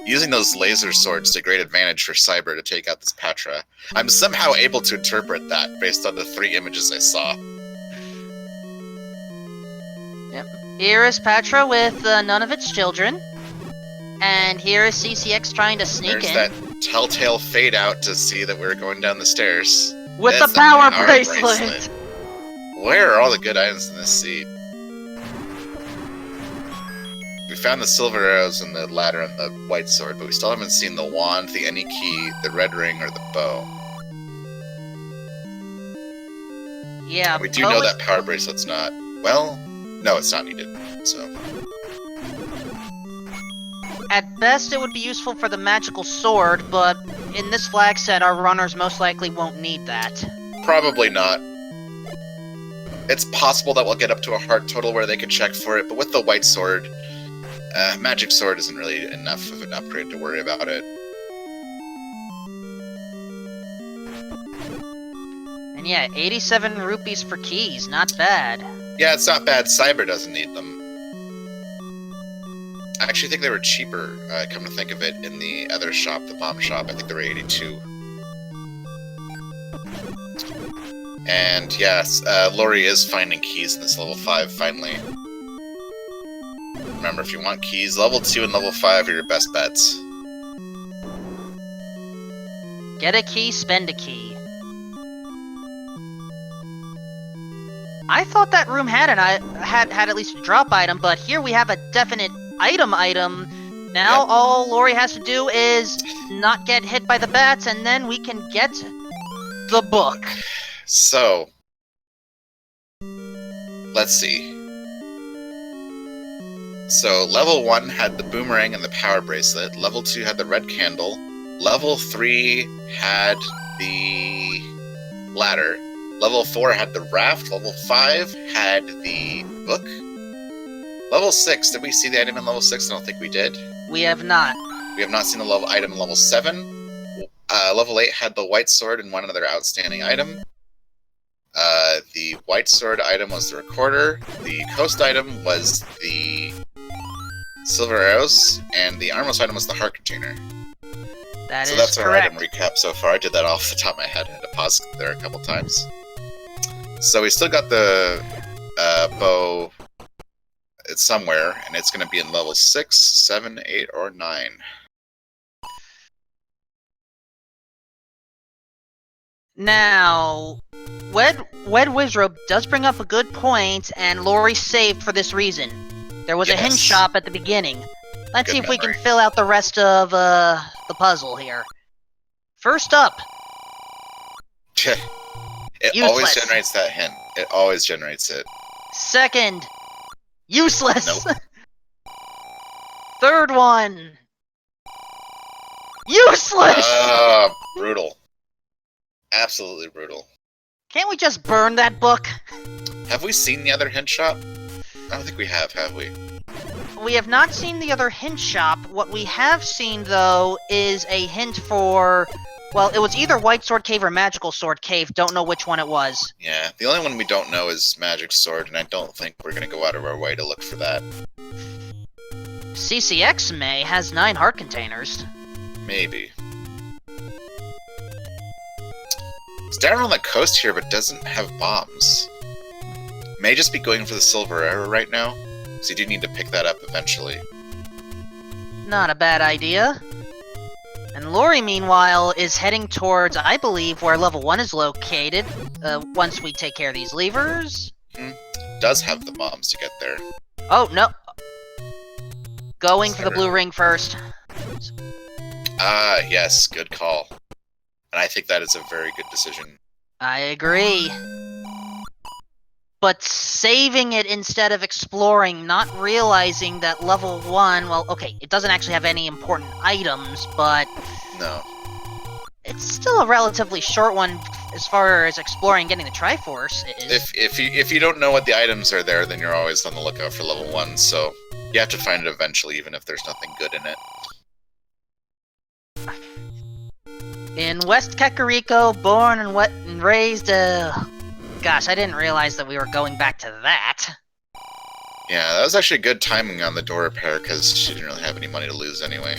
S2: using those laser swords to great advantage for Cyber to take out this Patra. I'm somehow able to interpret that based on the 3 images I saw.
S1: Yep. Here is Patra with none of its children, and here is CCX trying to sneak
S2: There's
S1: in.
S2: that telltale fade out to see that we're going down the stairs.
S1: With
S2: There's
S1: the power bracelet!
S2: Where are all the good items in this seat? We found the silver arrows and the ladder and the white sword, but we still haven't seen the wand, the any key, the red ring, or the bow.
S1: Yeah,
S2: And we do know that power bracelet's not... Well, no, it's not needed, so...
S1: At best, it would be useful for the magical sword, but in this flag set, our runners most likely won't need that.
S2: Probably not. It's possible that we'll get up to a heart total where they can check for it, but with the white sword, magic sword isn't really enough of an upgrade to worry about it.
S1: And yeah, 87 rupees for keys, not bad.
S2: Yeah, it's not bad. Cyber doesn't need them. I actually think they were cheaper, come to think of it, in the other shop, the bomb shop. I think they were 82. And yes, Laurie is finding keys in this level 5, finally. Remember, if you want keys, level 2 and level 5 are your best bets.
S1: Get a key, spend a key. I thought that room had had at least a drop item, but here we have a definite item. Now
S2: Yep.
S1: all Laurie has to do is not get hit by the bats, and then we can get the book.
S2: So, let's see. So, level 1 had the boomerang and the power bracelet. Level 2 had the red candle. Level 3 had the ladder. Level 4 had the raft. Level 5 had the book. Level 6, did we see the item in level 6? I don't think we did.
S1: We have not.
S2: We have not seen the level item in level 7. Level 8 had the white sword and one other outstanding item. The white sword item was the recorder. The coast item was the silver arrows. And the armless item was the heart container.
S1: That
S2: so
S1: is
S2: that's our
S1: correct.
S2: item recap so far. I did that off the top of my head. I had to pause there a couple times. So we still got the bow. It's somewhere, and it's going to be in level 6, 7, 8, or 9.
S1: Now, Wed Wizrobe does bring up a good point, and Laurie saved for this reason. There was a hint shop at the beginning. Let's see if we can fill out the rest of the puzzle here. First up.
S2: It always generates that hint. It always generates it.
S1: Second. Useless.
S2: Nope.
S1: Third one. Useless.
S2: Brutal. Absolutely brutal.
S1: Can't we just burn that book?
S2: Have we seen the other hint shop? I don't think we have we?
S1: We have not seen the other hint shop. What we have seen, though, is a hint for... Well, it was either White Sword Cave or Magical Sword Cave. Don't know which one it was.
S2: Yeah, the only one we don't know is Magic Sword, and I don't think we're going to go out of our way to look for that.
S1: CCX May has 9 heart containers.
S2: Maybe. It's down on the coast here, but doesn't have bombs. May just be going for the silver arrow right now, so you do need to pick that up eventually.
S1: Not a bad idea. And Laurie, meanwhile, is heading towards, I believe, where level 1 is located, once we take care of these levers.
S2: Does have the bombs to get there.
S1: Oh, no. Going for the blue ring first.
S2: Ah, yes, good call. And I think that is a very good decision.
S1: I agree. But saving it instead of exploring, not realizing that level 1, well, okay, it doesn't actually have any important items, but...
S2: No.
S1: It's still a relatively short one as far as exploring and getting the Triforce is.
S2: If you don't know what the items are there, then you're always on the lookout for level 1, so you have to find it eventually, even if there's nothing good in it.
S1: In West Kakariko, born and raised, gosh, I didn't realize that we were going back to that.
S2: Yeah, that was actually good timing on the door repair, because she didn't really have any money to lose anyway.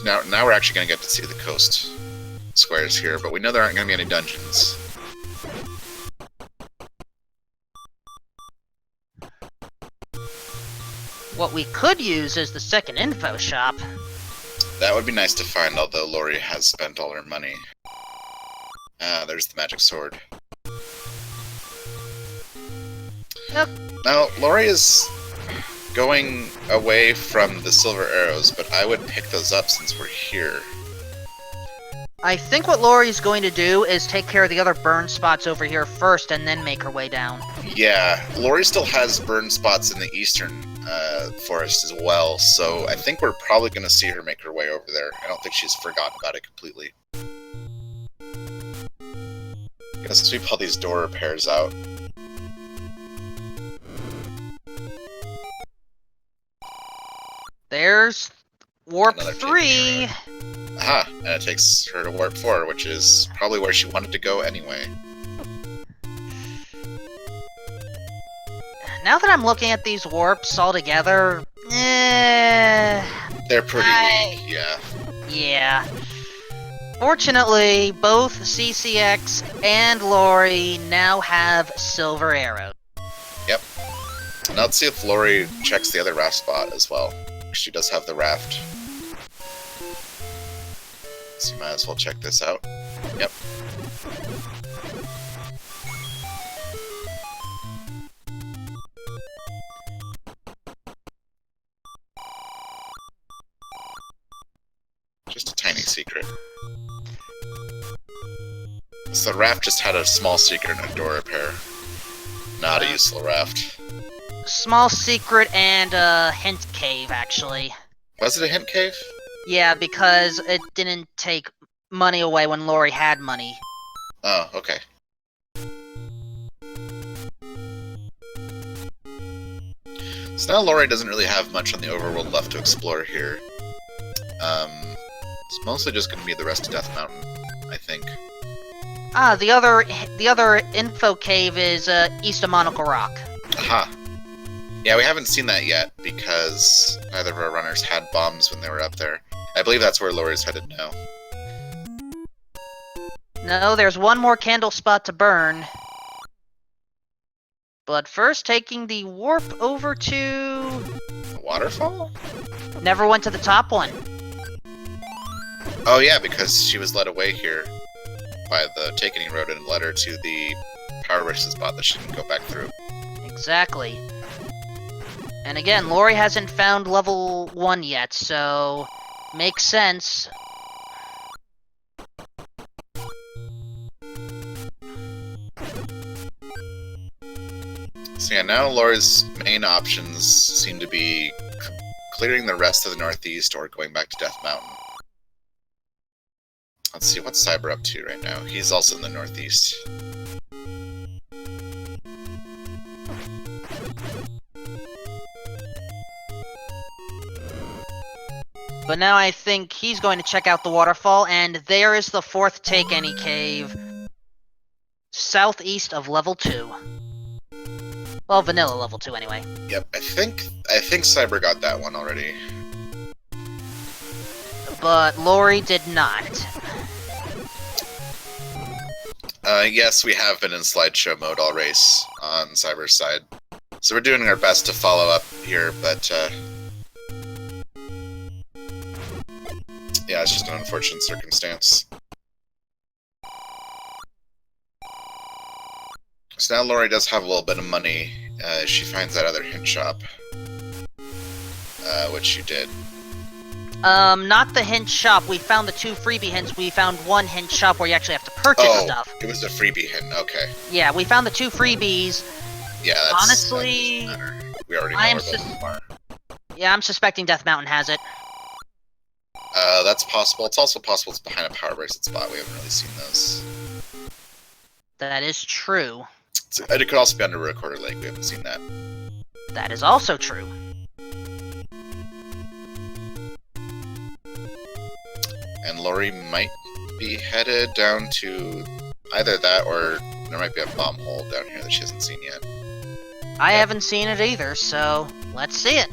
S2: Now we're actually going to get to see the coast squares here, but we know there aren't going to be any dungeons.
S1: What we could use is the second info shop.
S2: That would be nice to find, although Laurie has spent all her money. There's the magic sword.
S1: Yep.
S2: Now, Laurie is going away from the silver arrows, but I would pick those up since we're here.
S1: I think what Laurie's going to do is take care of the other burn spots over here first and then make her way down.
S2: Yeah, Laurie still has burn spots in the eastern forest as well, so I think we're probably going to see her make her way over there. I don't think she's forgotten about it completely. Gonna sweep all these door repairs out.
S1: There's warp
S2: Another
S1: 3.
S2: Aha, and it takes her to warp 4, which is probably where she wanted to go anyway.
S1: Now that I'm looking at these warps all together,
S2: They're pretty weak, yeah.
S1: Yeah. Fortunately, both CCX and Laurie now have silver arrows.
S2: Yep. Now let's see if Laurie checks the other raft spot as well. She does have the raft. So you might as well check this out. Yep. Just a tiny secret. So the raft just had a small secret and a door repair. Not a useful raft.
S1: Small secret and a hint cave, actually.
S2: Was it a hint cave?
S1: Yeah, because it didn't take money away when Laurie had money.
S2: Oh, okay. So now Laurie doesn't really have much on the overworld left to explore here. It's mostly just going to be the rest of Death Mountain, I think.
S1: Ah, the other info cave is east of Monocle Rock.
S2: Aha. Yeah, we haven't seen that yet, because neither of our runners had bombs when they were up there. I believe that's where Laurie's headed now.
S1: No, there's one more candle spot to burn. But first, taking the warp over to...
S2: The waterfall?
S1: Never went to the top one.
S2: Oh yeah, because she was led away here by the Takening Road and led her to the power bridge spot that she didn't go back through.
S1: Exactly. And again, Laurie hasn't found level 1 yet, so... makes sense.
S2: So yeah, now Laura's main options seem to be clearing the rest of the northeast or going back to Death Mountain. Let's see, what's Cyber up to right now? He's also in the northeast.
S1: But now I think he's going to check out the waterfall, and there is the 4th Take Any Cave. Southeast of level 2. Well, vanilla level 2 anyway.
S2: Yep, I think Cyber got that one already.
S1: But Laurie did not.
S2: Yes, we have been in slideshow mode all race on Cyber's side. So we're doing our best to follow up here, but yeah, it's just an unfortunate circumstance. So now Laurie does have a little bit of money. She finds that other hint shop, which she did.
S1: Not the hint shop. We found the 2 freebie hints. We found one hint shop where you actually have to purchase stuff.
S2: It was a freebie hint. Okay.
S1: Yeah, we found the 2 freebies.
S2: Yeah, that's,
S1: honestly,
S2: that doesn't matter. We already know where both are.
S1: Yeah, I'm suspecting Death Mountain has it.
S2: That's possible. It's also possible it's behind a power bracelet spot. We haven't really seen those.
S1: That is true.
S2: It could also be under a recorder lake. We haven't seen that.
S1: That is also true.
S2: And Laurie might be headed down to either that or there might be a bomb hole down here that she hasn't seen yet.
S1: I haven't seen it either, so let's see it.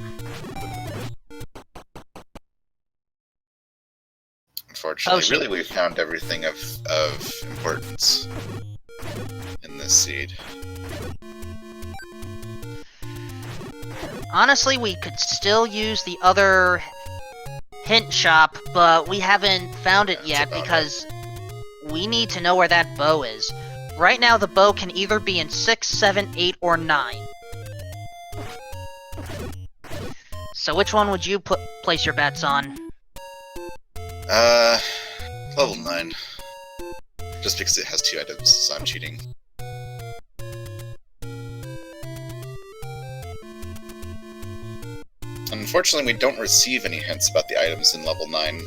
S2: Unfortunately, really we've found everything of importance in this seed.
S1: Honestly, we could still use the other hint shop, but we haven't found it yet because we need to know where that bow is. Right now, the bow can either be in 6, 7, 8, or 9. So which one would you place your bets on?
S2: Level 9. Just because it has 2 items, so I'm cheating. Unfortunately, we don't receive any hints about the items in level 9.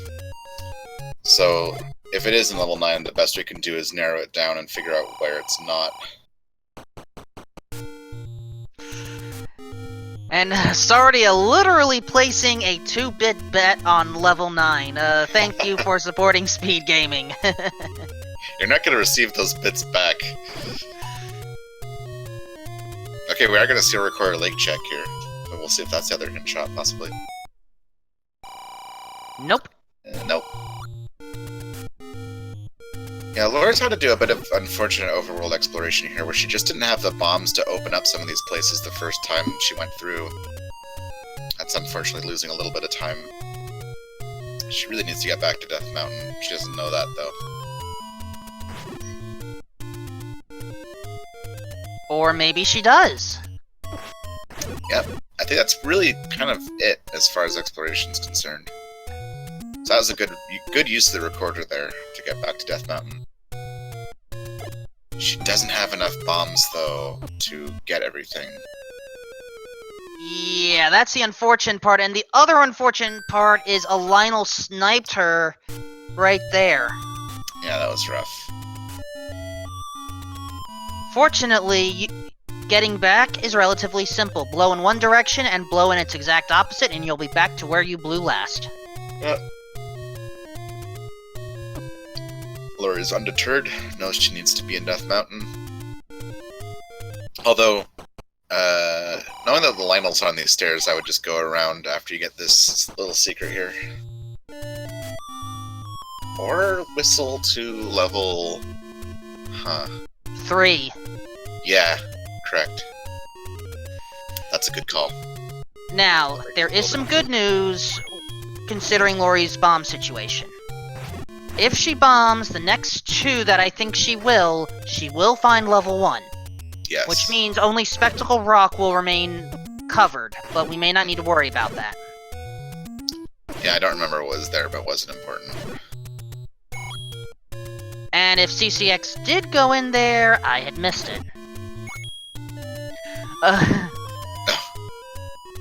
S2: So, if it is in level 9, the best we can do is narrow it down and figure out where it's not.
S1: And Sardia literally placing a 2-bit bet on level 9. Thank you for supporting Speed Gaming.
S2: You're not going to receive those bits back. Okay, we are going to see a require lake check here. But we'll see if that's the other hint shot, possibly.
S1: Nope.
S2: Nope. Yeah, Laura's had to do a bit of unfortunate overworld exploration here, where she just didn't have the bombs to open up some of these places the first time she went through. That's unfortunately losing a little bit of time. She really needs to get back to Death Mountain. She doesn't know that, though.
S1: Or maybe she does.
S2: Yep. I think that's really kind of it as far as exploration is concerned. So that was a good use of the recorder there to get back to Death Mountain. She doesn't have enough bombs, though, to get everything.
S1: Yeah, that's the unfortunate part, and the other unfortunate part is a Lionel sniped her right there.
S2: Yeah, that was rough.
S1: Fortunately, getting back is relatively simple. Blow in one direction and blow in its exact opposite, and you'll be back to where you blew last.
S2: Yep. Laura is undeterred, knows she needs to be in Death Mountain. Although, knowing that the Lionel's on these stairs, I would just go around after you get this little secret here. Or whistle to level...
S1: 3.
S2: Yeah, correct. That's a good call.
S1: Now, there is some good news, considering Laurie's bomb situation. If she bombs the next 2 that I think she will find level 1.
S2: Yes.
S1: Which means only Spectacle Rock will remain covered, but we may not need to worry about that.
S2: Yeah, I don't remember what was there, but it wasn't important.
S1: And if CCX did go in there, I had missed it.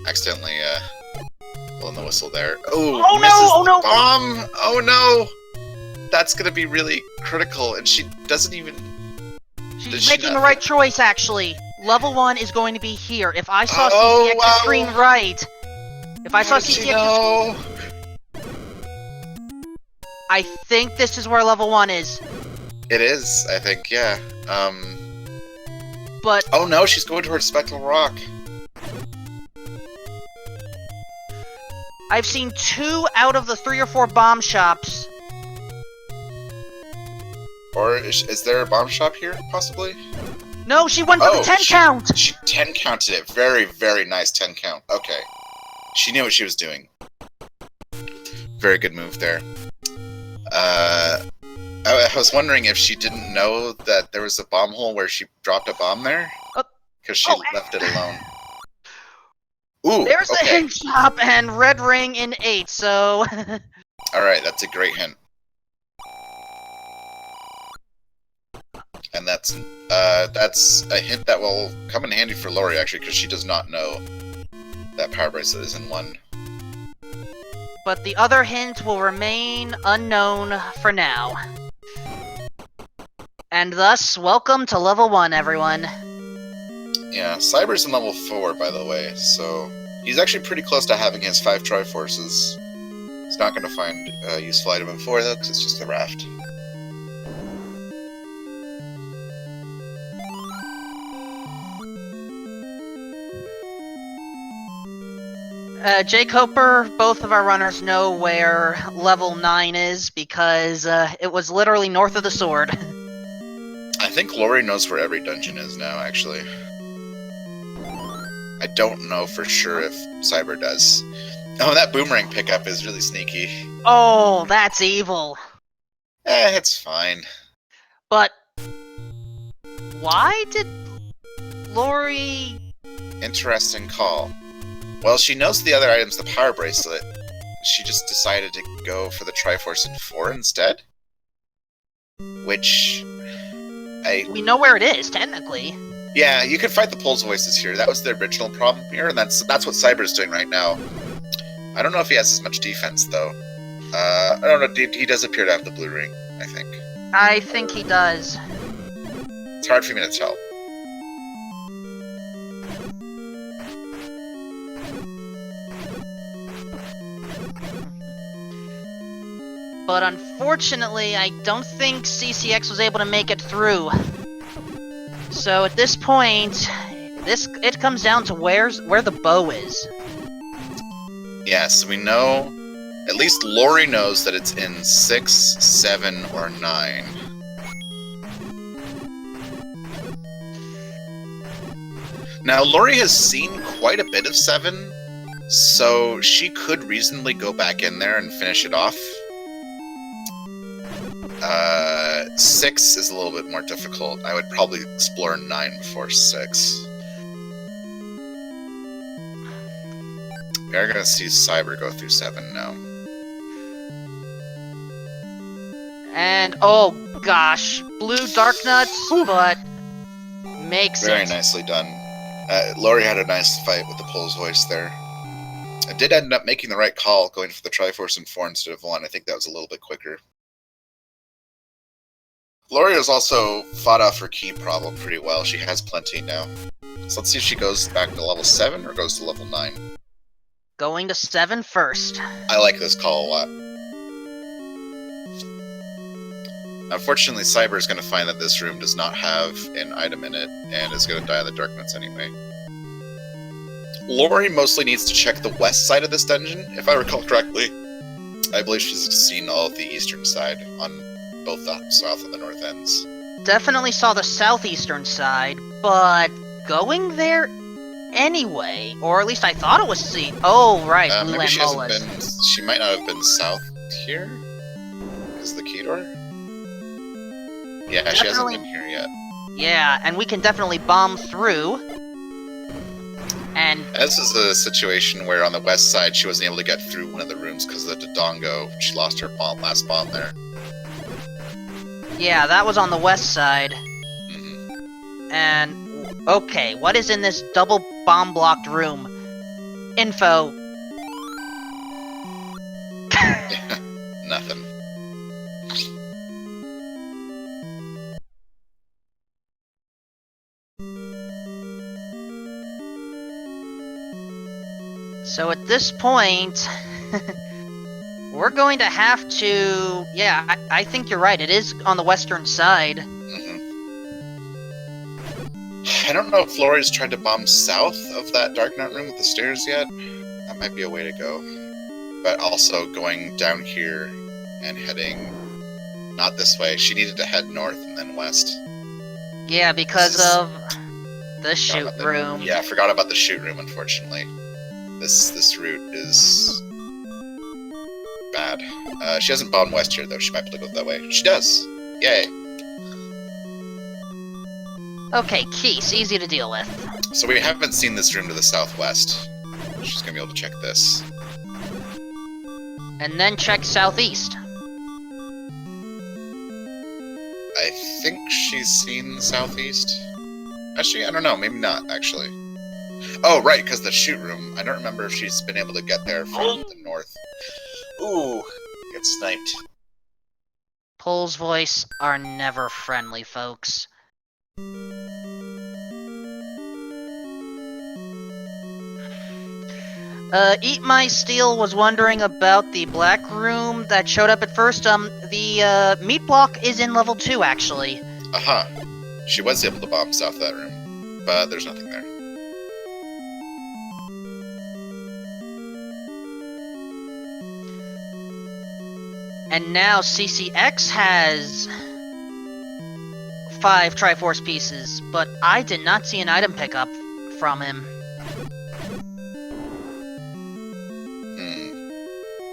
S2: Accidentally, blowing the whistle there. Oh,
S1: oh no! Oh no!
S2: Bomb! Oh no! That's gonna be really critical, and she doesn't even...
S1: She's making the right choice, actually. Level 1 is going to be here. If I saw CCX's screen right... If I saw CCX's... I think this is where level 1 is.
S2: It is, I think, yeah.
S1: But...
S2: Oh no, she's going towards Spectral Rock.
S1: I've seen 2 out of the 3 or 4 bomb shops.
S2: Or is there a bomb shop here, possibly?
S1: No, she went for the 10 count!
S2: She 10 counted it. Very, very nice 10 count. Okay. She knew what she was doing. Very good move there. I was wondering if she didn't know that there was a bomb hole where she dropped a bomb there? Because she left it alone. Ooh,
S1: there's the hint shop and red ring in 8, so...
S2: Alright, that's a great hint. And that's a hint that will come in handy for Laurie, actually, because she does not know that Power Bracelet is in 1.
S1: But the other hint will remain unknown for now. And thus, welcome to level 1, everyone.
S2: Yeah, Cyber's in level 4, by the way, so he's actually pretty close to having his 5 Triforces. It's not going to find a useful item in 4, though, because it's just the raft.
S1: Jake Hopper, both of our runners know where level 9 is because it was literally north of the sword.
S2: I think Laurie knows where every dungeon is now, actually. I don't know for sure if Cyber does. Oh, that boomerang pickup is really sneaky.
S1: Oh, that's evil.
S2: It's fine.
S1: But why did Laurie...
S2: Interesting call. Well, she knows the other item's the power bracelet. She just decided to go for the Triforce in 4 instead? Which...
S1: We know where it is, technically.
S2: Yeah, you can fight the Pulse Voices here. That was the original problem here, and that's what Cyber's doing right now. I don't know if he has as much defense, though. I don't know, he does appear to have the blue ring, I think.
S1: I think he does.
S2: It's hard for me to tell.
S1: But unfortunately, I don't think CCX was able to make it through. So at this point, it comes down to where the bow is.
S2: Yes, we know. At least Laurie knows that it's in 6, 7, or 9. Now, Laurie has seen quite a bit of 7, so she could reasonably go back in there and finish it off. 6 is a little bit more difficult. I would probably explore 9 before 6. We are going to see Cyber go through 7 now.
S1: And, oh gosh, blue dark nuts, but makes it.
S2: Very nicely done. Laurie had a nice fight with the Pulse Voice there. I did end up making the right call, going for the Triforce in 4 instead of 1. I think that was a little bit quicker. Laurie has also fought off her key problem pretty well. She has plenty now. So let's see if she goes back to level 7 or goes to level 9.
S1: Going to 7 first.
S2: I like this call a lot. Unfortunately, Cyber is going to find that this room does not have an item in it, and is going to die of the dark nuts anyway. Laurie mostly needs to check the west side of this dungeon, if I recall correctly. I believe she's seen all of the eastern side on both the south and the north ends.
S1: Definitely saw the southeastern side, but going there anyway, or at least I thought it was seen. Oh, right, Blue
S2: maybe
S1: Land
S2: she hasn't
S1: Molas.
S2: been. She might not have been south here. Is the key door? Yeah, she hasn't been here yet.
S1: Yeah, and we can definitely bomb through. And
S2: this is a situation where on the west side she wasn't able to get through one of the rooms because of the Dodongo. She lost her last bomb there.
S1: yeah, that was on the west side.
S2: Mm-hmm.
S1: And okay, what is in this double bomb blocked room? Info.
S2: Nothing.
S1: So at this point, we're going to have to... Yeah, I think you're right. It is on the western side.
S2: Mm-hmm. I don't know if Laurie's tried to bomb south of that Dark Knight room with the stairs yet. That might be a way to go. But also going down here and heading not this way. She needed to head north and then west.
S1: Yeah, because of the shoot room.
S2: Yeah, I forgot about the shoot room, unfortunately. This route is bad. She hasn't bombed west here, though. She might be able to go that way. She does! Yay!
S1: Okay, Keese, easy to deal with.
S2: So we haven't seen this room to the southwest. She's gonna be able to check this.
S1: And then check southeast.
S2: I think she's seen southeast. Actually, I don't know. Maybe not, actually. Oh, right, because the shoot room. I don't remember if she's been able to get there from the north. Ooh, get sniped.
S1: Pole's voice are never friendly, folks. Eat My Steel was wondering about the black room that showed up at first. The meat block is in level 2, actually.
S2: Aha. She was able to bomb south of that room, but there's nothing there.
S1: And now CCX has 5 Triforce pieces, but I did not see an item pickup from him.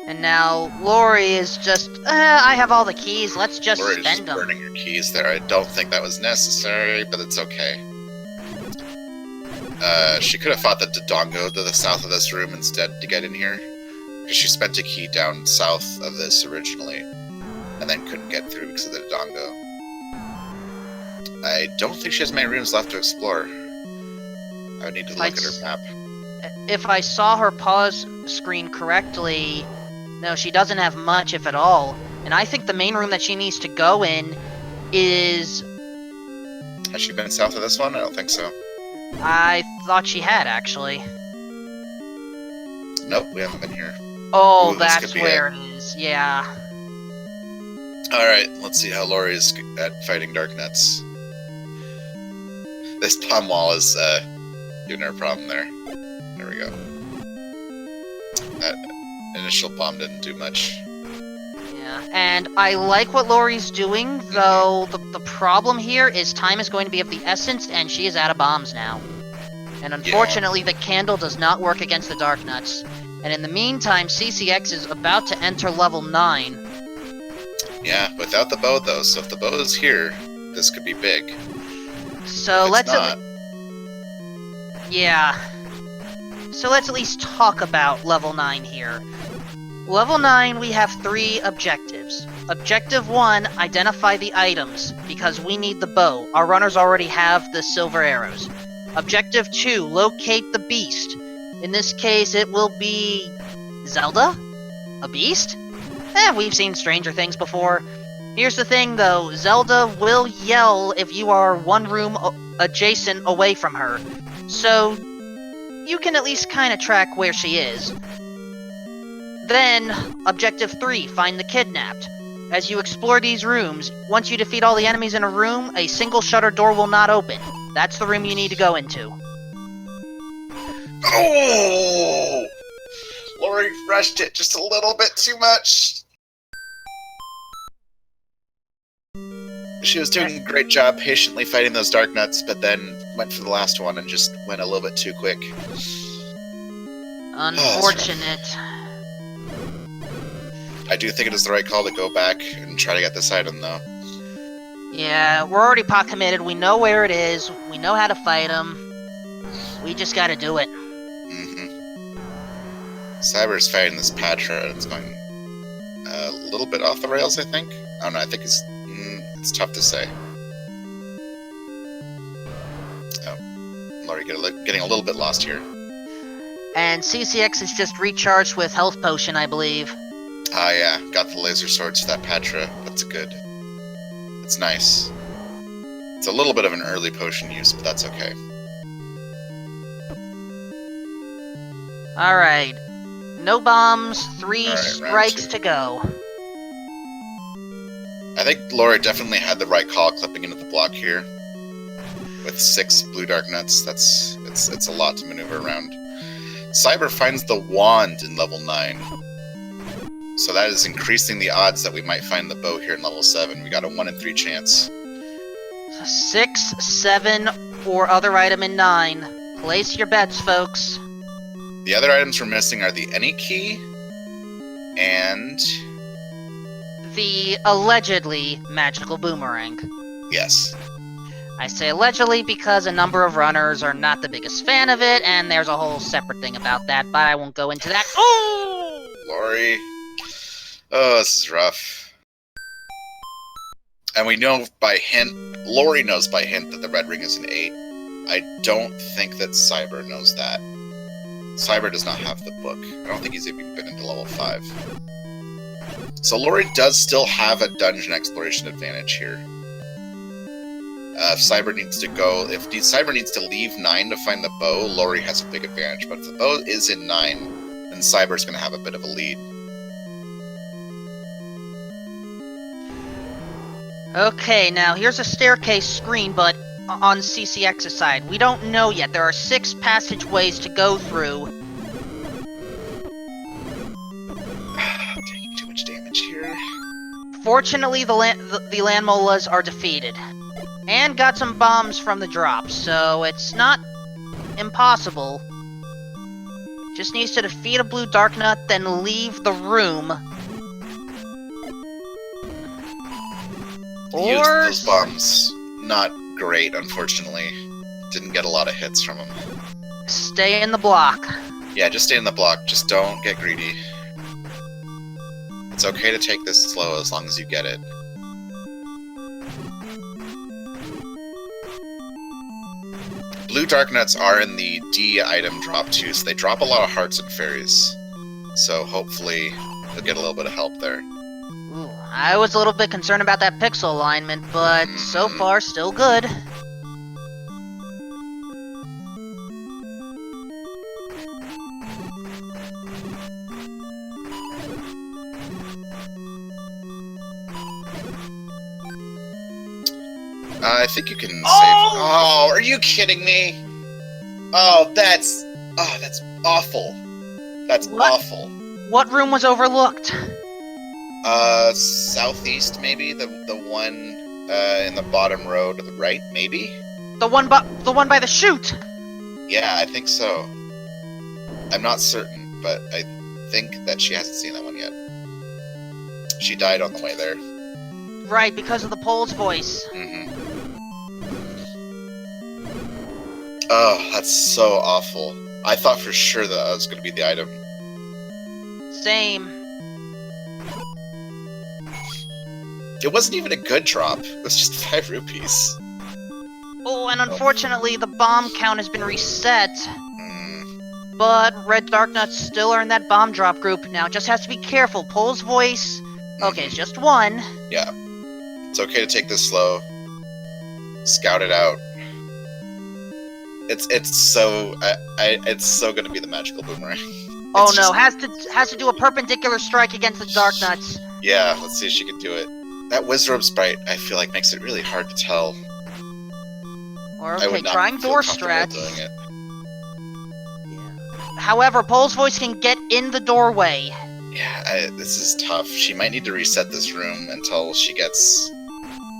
S1: And now Laurie is just, I have all the keys, let's just
S2: Laurie's
S1: spend them.
S2: burning your keys there. I don't think that was necessary, but it's okay. She could have fought the Dodongo to the south of this room instead to get in here. Because she spent a key down south of this originally, and then couldn't get through because of the Dodongo. I don't think she has many rooms left to explore. I would need to look at her map.
S1: If I saw her pause screen correctly, no, she doesn't have much, if at all. And I think the main room that she needs to go in is...
S2: Has she been south of this one? I don't think so.
S1: I thought she had, actually.
S2: Nope, we haven't been here.
S1: Oh,
S2: Ooh,
S1: that's where it is, yeah.
S2: Alright, let's see how Laurie is at fighting Dark Nuts. This bomb wall is giving her a problem there. There we go. That initial bomb didn't do much.
S1: Yeah, and I like what Laurie's doing, though the problem here is time is going to be of the essence, and she is out of bombs now. And unfortunately, the candle does not work against the Dark Nuts. And in the meantime, CCX is about to enter level 9.
S2: Yeah, without the bow though, so if the bow is here, this could be big.
S1: So let's yeah. So let's at least talk about level 9 here. Level 9, we have 3 objectives. Objective 1, identify the items, because we need the bow. Our runners already have the silver arrows. Objective 2, locate the beast. In this case, it will be... Zelda? A beast? We've seen Stranger Things before. Here's the thing, though. Zelda will yell if you are one room adjacent away from her. So, you can at least kind of track where she is. Then, Objective 3, find the kidnapped. As you explore these rooms, once you defeat all the enemies in a room, a single shutter door will not open. That's the room you need to go into.
S2: Oh! Laurie rushed it just a little bit too much. She was doing a great job patiently fighting those Dark Nuts, but then went for the last one and just went a little bit too quick.
S1: Unfortunate.
S2: I do think it is the right call to go back and try to get this item, though.
S1: Yeah, we're already pot committed. We know where it is. We know how to fight him. We just gotta do it.
S2: Cyber's fighting this Patra, and it's going a little bit off the rails, I think. I don't know, I think it's tough to say. Oh, Laurie getting a little bit lost here.
S1: And CCX is just recharged with health potion, I believe.
S2: Ah, yeah, got the laser swords for that Patra. That's good. It's nice. It's a little bit of an early potion use, but that's okay.
S1: Alright. No bombs, 3 strikes to go.
S2: I think Laurie definitely had the right call clipping into the block here. With 6 blue Dark Nuts, it's a lot to maneuver around. Cyber finds the wand in level 9. So that is increasing the odds that we might find the bow here in level 7. We got a 1 in 3 chance.
S1: 6, 7, or other item in 9. Place your bets, folks.
S2: The other items we're missing are the Any Key and
S1: the allegedly magical boomerang.
S2: Yes.
S1: I say allegedly because a number of runners are not the biggest fan of it, and there's a whole separate thing about that, but I won't go into that. Oh!
S2: Laurie. Oh, this is rough. And we know by hint, Laurie knows by hint that the red ring is an 8. I don't think that Cyber knows that. Cyber does not have the book. I don't think he's even been into level 5. So Laurie does still have a dungeon exploration advantage here. If Cyber needs to leave 9 to find the bow, Laurie has a big advantage. But if the bow is in 9, Cyber's going to have a bit of a lead.
S1: Okay, now here's a staircase screen, but on CCX's side. We don't know yet. There are 6 passageways to go through.
S2: Taking too much damage here.
S1: Fortunately, the land molas are defeated. And got some bombs from the drops, so it's not impossible. Just needs to defeat a blue dark nut, then leave the room.
S2: Used those bombs. Not great, unfortunately. Didn't get a lot of hits from them.
S1: Stay in the block.
S2: Yeah, just stay in the block. Just don't get greedy. It's okay to take this slow as long as you get it. Blue dark nuts are in the D item drop too, so they drop a lot of hearts and fairies. So hopefully you'll get a little bit of help there.
S1: Ooh, I was a little bit concerned about that pixel alignment, but so far still good.
S2: I think you can save. Oh, are you kidding me? Oh, that's awful. That's awful.
S1: What room was overlooked?
S2: Southeast maybe, the one in the bottom row to the right, maybe.
S1: The one by the chute.
S2: Yeah, I think so. I'm not certain, but I think that she hasn't seen that one yet. She died on the way there.
S1: Right, because of the Pole's voice.
S2: Mm-hmm. Oh, that's so awful. I thought for sure that was going to be the item.
S1: Same.
S2: It wasn't even a good drop. It was just 5 rupees.
S1: Oh, and unfortunately, the bomb count has been reset. But Red Darknuts still are in that bomb drop group now. Just has to be careful. Pole's voice. Okay, it's just 1.
S2: Yeah. It's okay to take this slow. Scout it out. It's so going to be the magical boomerang.
S1: Oh no, has to do a perpendicular strike against the Darknuts.
S2: Yeah, let's see if she can do it. That Wizrobe sprite, I feel like, makes it really hard to tell.
S1: Or okay, trying door strats.
S2: Doing it.
S1: Yeah. However, Pole's voice can get in the doorway.
S2: Yeah, this is tough. She might need to reset this room until she gets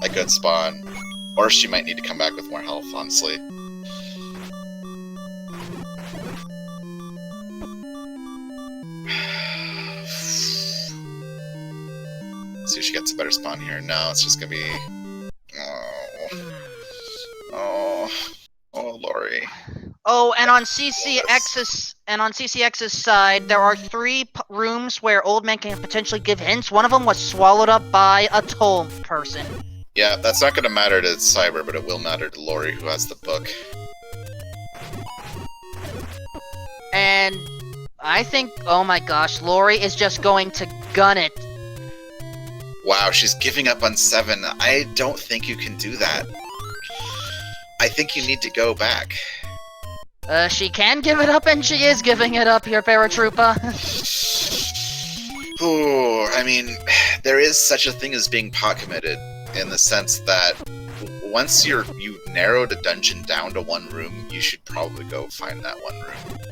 S2: a good spawn. Or she might need to come back with more health, honestly. See if she gets a better spawn here. No, it's just gonna be... Oh, Laurie.
S1: Oh, and on CCX's side, there are 3 rooms where Old Man can potentially give hints. One of them was swallowed up by a toll person.
S2: Yeah, that's not gonna matter to Cyber, but it will matter to Laurie, who has the book.
S1: And I think, oh my gosh, Laurie is just going to gun it.
S2: Wow, she's giving up on 7. I don't think you can do that. I think you need to go back.
S1: She can give it up, and she is giving it up here, Paratroopa.
S2: Ooh, I mean, there is such a thing as being pot committed, in the sense that once you've narrowed a dungeon down to 1 room, you should probably go find that 1 room.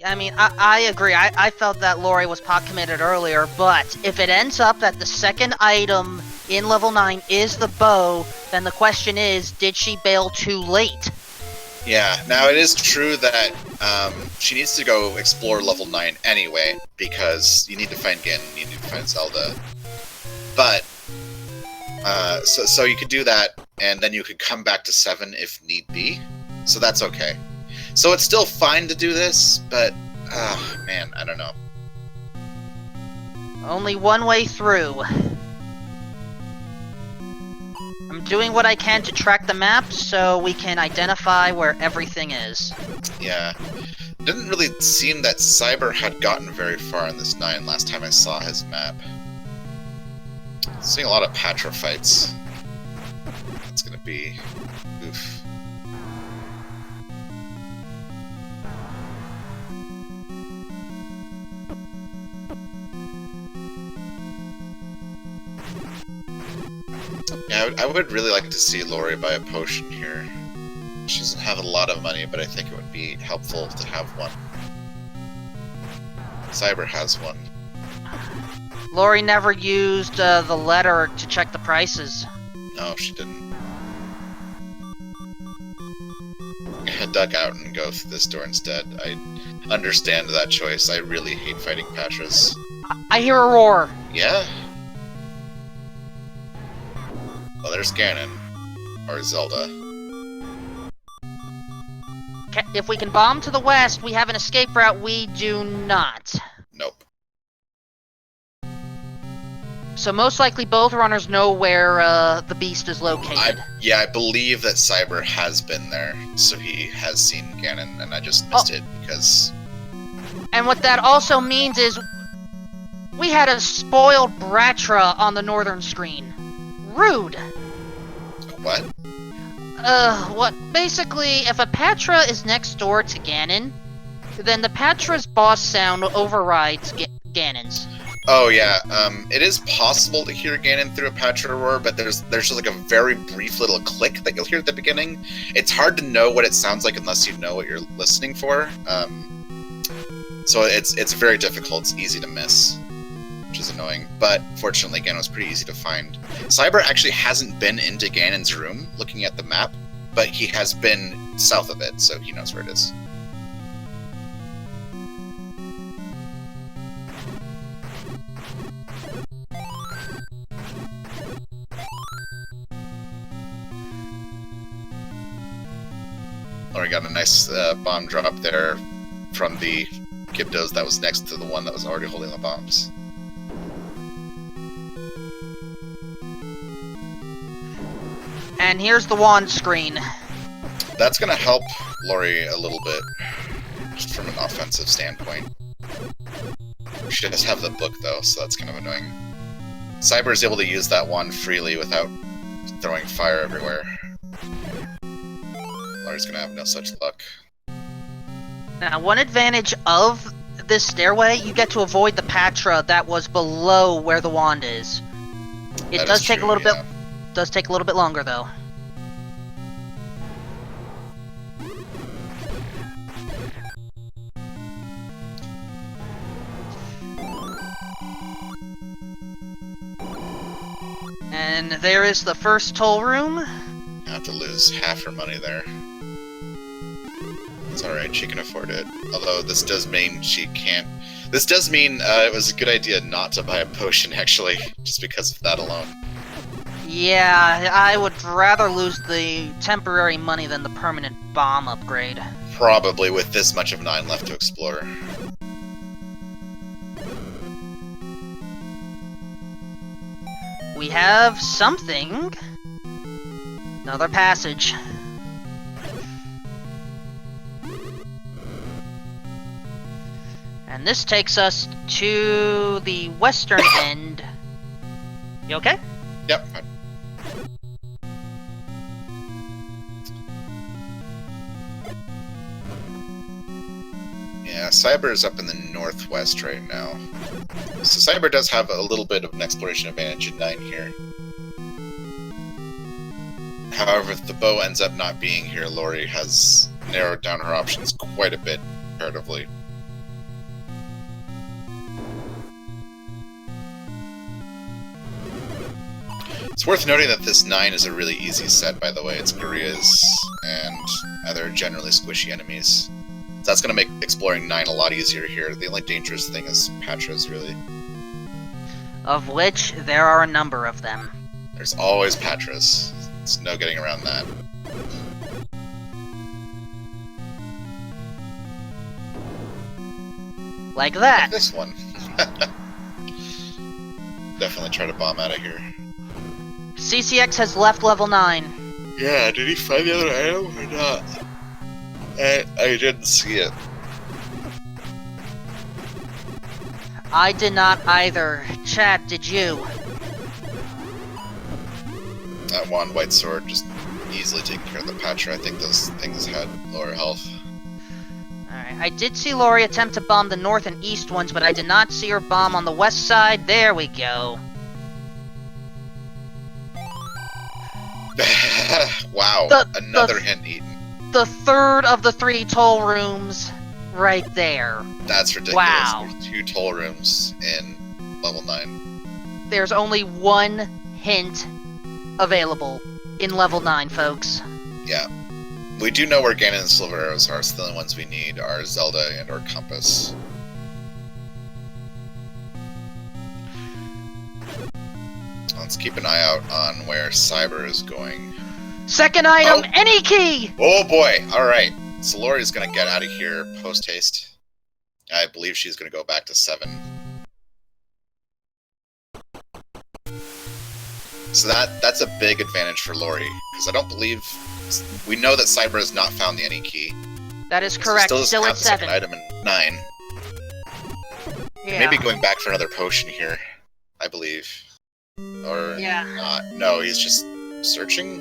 S1: I mean, I agree. I felt that Laurie was pot committed earlier, but if it ends up that the second item in level 9 is the bow, then the question is, did she bail too late?
S2: Yeah, now it is true that she needs to go explore level 9 anyway, because you need to find Gin, you need to find Zelda. But, so you could do that, and then you could come back to 7 if need be, so that's okay. So it's still fine to do this, but, man, I don't know.
S1: Only one way through. I'm doing what I can to track the map so we can identify where everything is.
S2: Yeah. It didn't really seem that Cyber had gotten very far in this 9 last time I saw his map. Seeing a lot of Patra fights. It's gonna be... oof. Yeah, I would really like to see Laurie buy a potion here. She doesn't have a lot of money, but I think it would be helpful to have one. Cyber has one.
S1: Laurie never used the letter to check the prices.
S2: No, she didn't. Duck out and go through this door instead. I understand that choice. I really hate fighting Patras.
S1: I hear a roar.
S2: Yeah? Well, there's Ganon. Or Zelda.
S1: If we can bomb to the west, we have an escape route. We do not.
S2: Nope.
S1: So most likely both runners know where the beast is located.
S2: I believe that Cyber has been there, so he has seen Ganon, and I just missed it because...
S1: And what that also means is we had a spoiled Bratra on the northern screen. Rude.
S2: What?
S1: What? Basically, if a Patra is next door to Ganon, then the Patra's boss sound overrides Ganon's.
S2: Oh yeah, it is possible to hear Ganon through a Patra roar, but there's just like a very brief little click that you'll hear at the beginning. It's hard to know what it sounds like unless you know what you're listening for. So it's very difficult. It's easy to miss, which is annoying. But fortunately, Ganon was pretty easy to find. Cyber actually hasn't been into Ganon's room looking at the map, but he has been south of it, so he knows where it is. Laurie got a nice bomb drop there from the Gyptos that was next to the one that was already holding the bombs.
S1: And here's the wand screen.
S2: That's going to help Laurie a little bit, just from an offensive standpoint. She does have the book, though, so that's kind of annoying. Cyber is able to use that wand freely without throwing fire everywhere. Laurie's going to have no such luck.
S1: Now, one advantage of this stairway, you get to avoid the Patra that was below where the wand is. It does take a little bit. Does take a little bit longer, though. And there is the first toll room.
S2: I have to lose half her money there. It's alright, she can afford it. Although this does mean she can't... This does mean it was a good idea not to buy a potion, actually, just because of that alone.
S1: Yeah, I would rather lose the temporary money than the permanent bomb upgrade.
S2: Probably with this much of 9 left to explore.
S1: We have something. Another passage. And this takes us to the western end. You okay?
S2: Yep, fine. Yeah, Cyber is up in the northwest right now. So Cyber does have a little bit of an exploration advantage in 9 here. However, if the bow ends up not being here, Laurie has narrowed down her options quite a bit, comparatively. It's worth noting that this 9 is a really easy set, by the way. It's Gorias and other generally squishy enemies. So that's going to make exploring 9 a lot easier here. The only dangerous thing is Patras, really.
S1: Of which there are a number of them.
S2: There's always Patras. There's no getting around that.
S1: Like that.
S2: Like this one. Definitely try to bomb out of here.
S1: CCX has left level 9.
S2: Yeah, did he find the other item or not? I didn't see it.
S1: I did not either. Chat, did you?
S2: That one white sword just easily taking care of the Patra. I think those things had lower health.
S1: Alright, I did see Laurie attempt to bomb the north and east ones, but I did not see her bomb on the west side. There we go.
S2: Wow, another hint eaten.
S1: The third of the 3 toll rooms right there.
S2: That's ridiculous.
S1: Wow.
S2: There's 2 toll rooms in level 9.
S1: There's only 1 hint available in level 9, folks.
S2: Yeah. We do know where Ganon and Silver Arrows are, so the only ones we need are Zelda and or Compass. Let's keep an eye out on where Cyber is going.
S1: Second item, any key!
S2: Oh boy, alright. So Laurie's gonna get out of here post-haste. I believe she's gonna go back to 7. So that's a big advantage for Laurie, because I don't believe... We know that Cyber has not found the any key.
S1: That is correct,
S2: So
S1: still at 7.
S2: Item in 9.
S1: Yeah.
S2: Maybe going back for another potion here, I believe. Or not. No, he's just searching.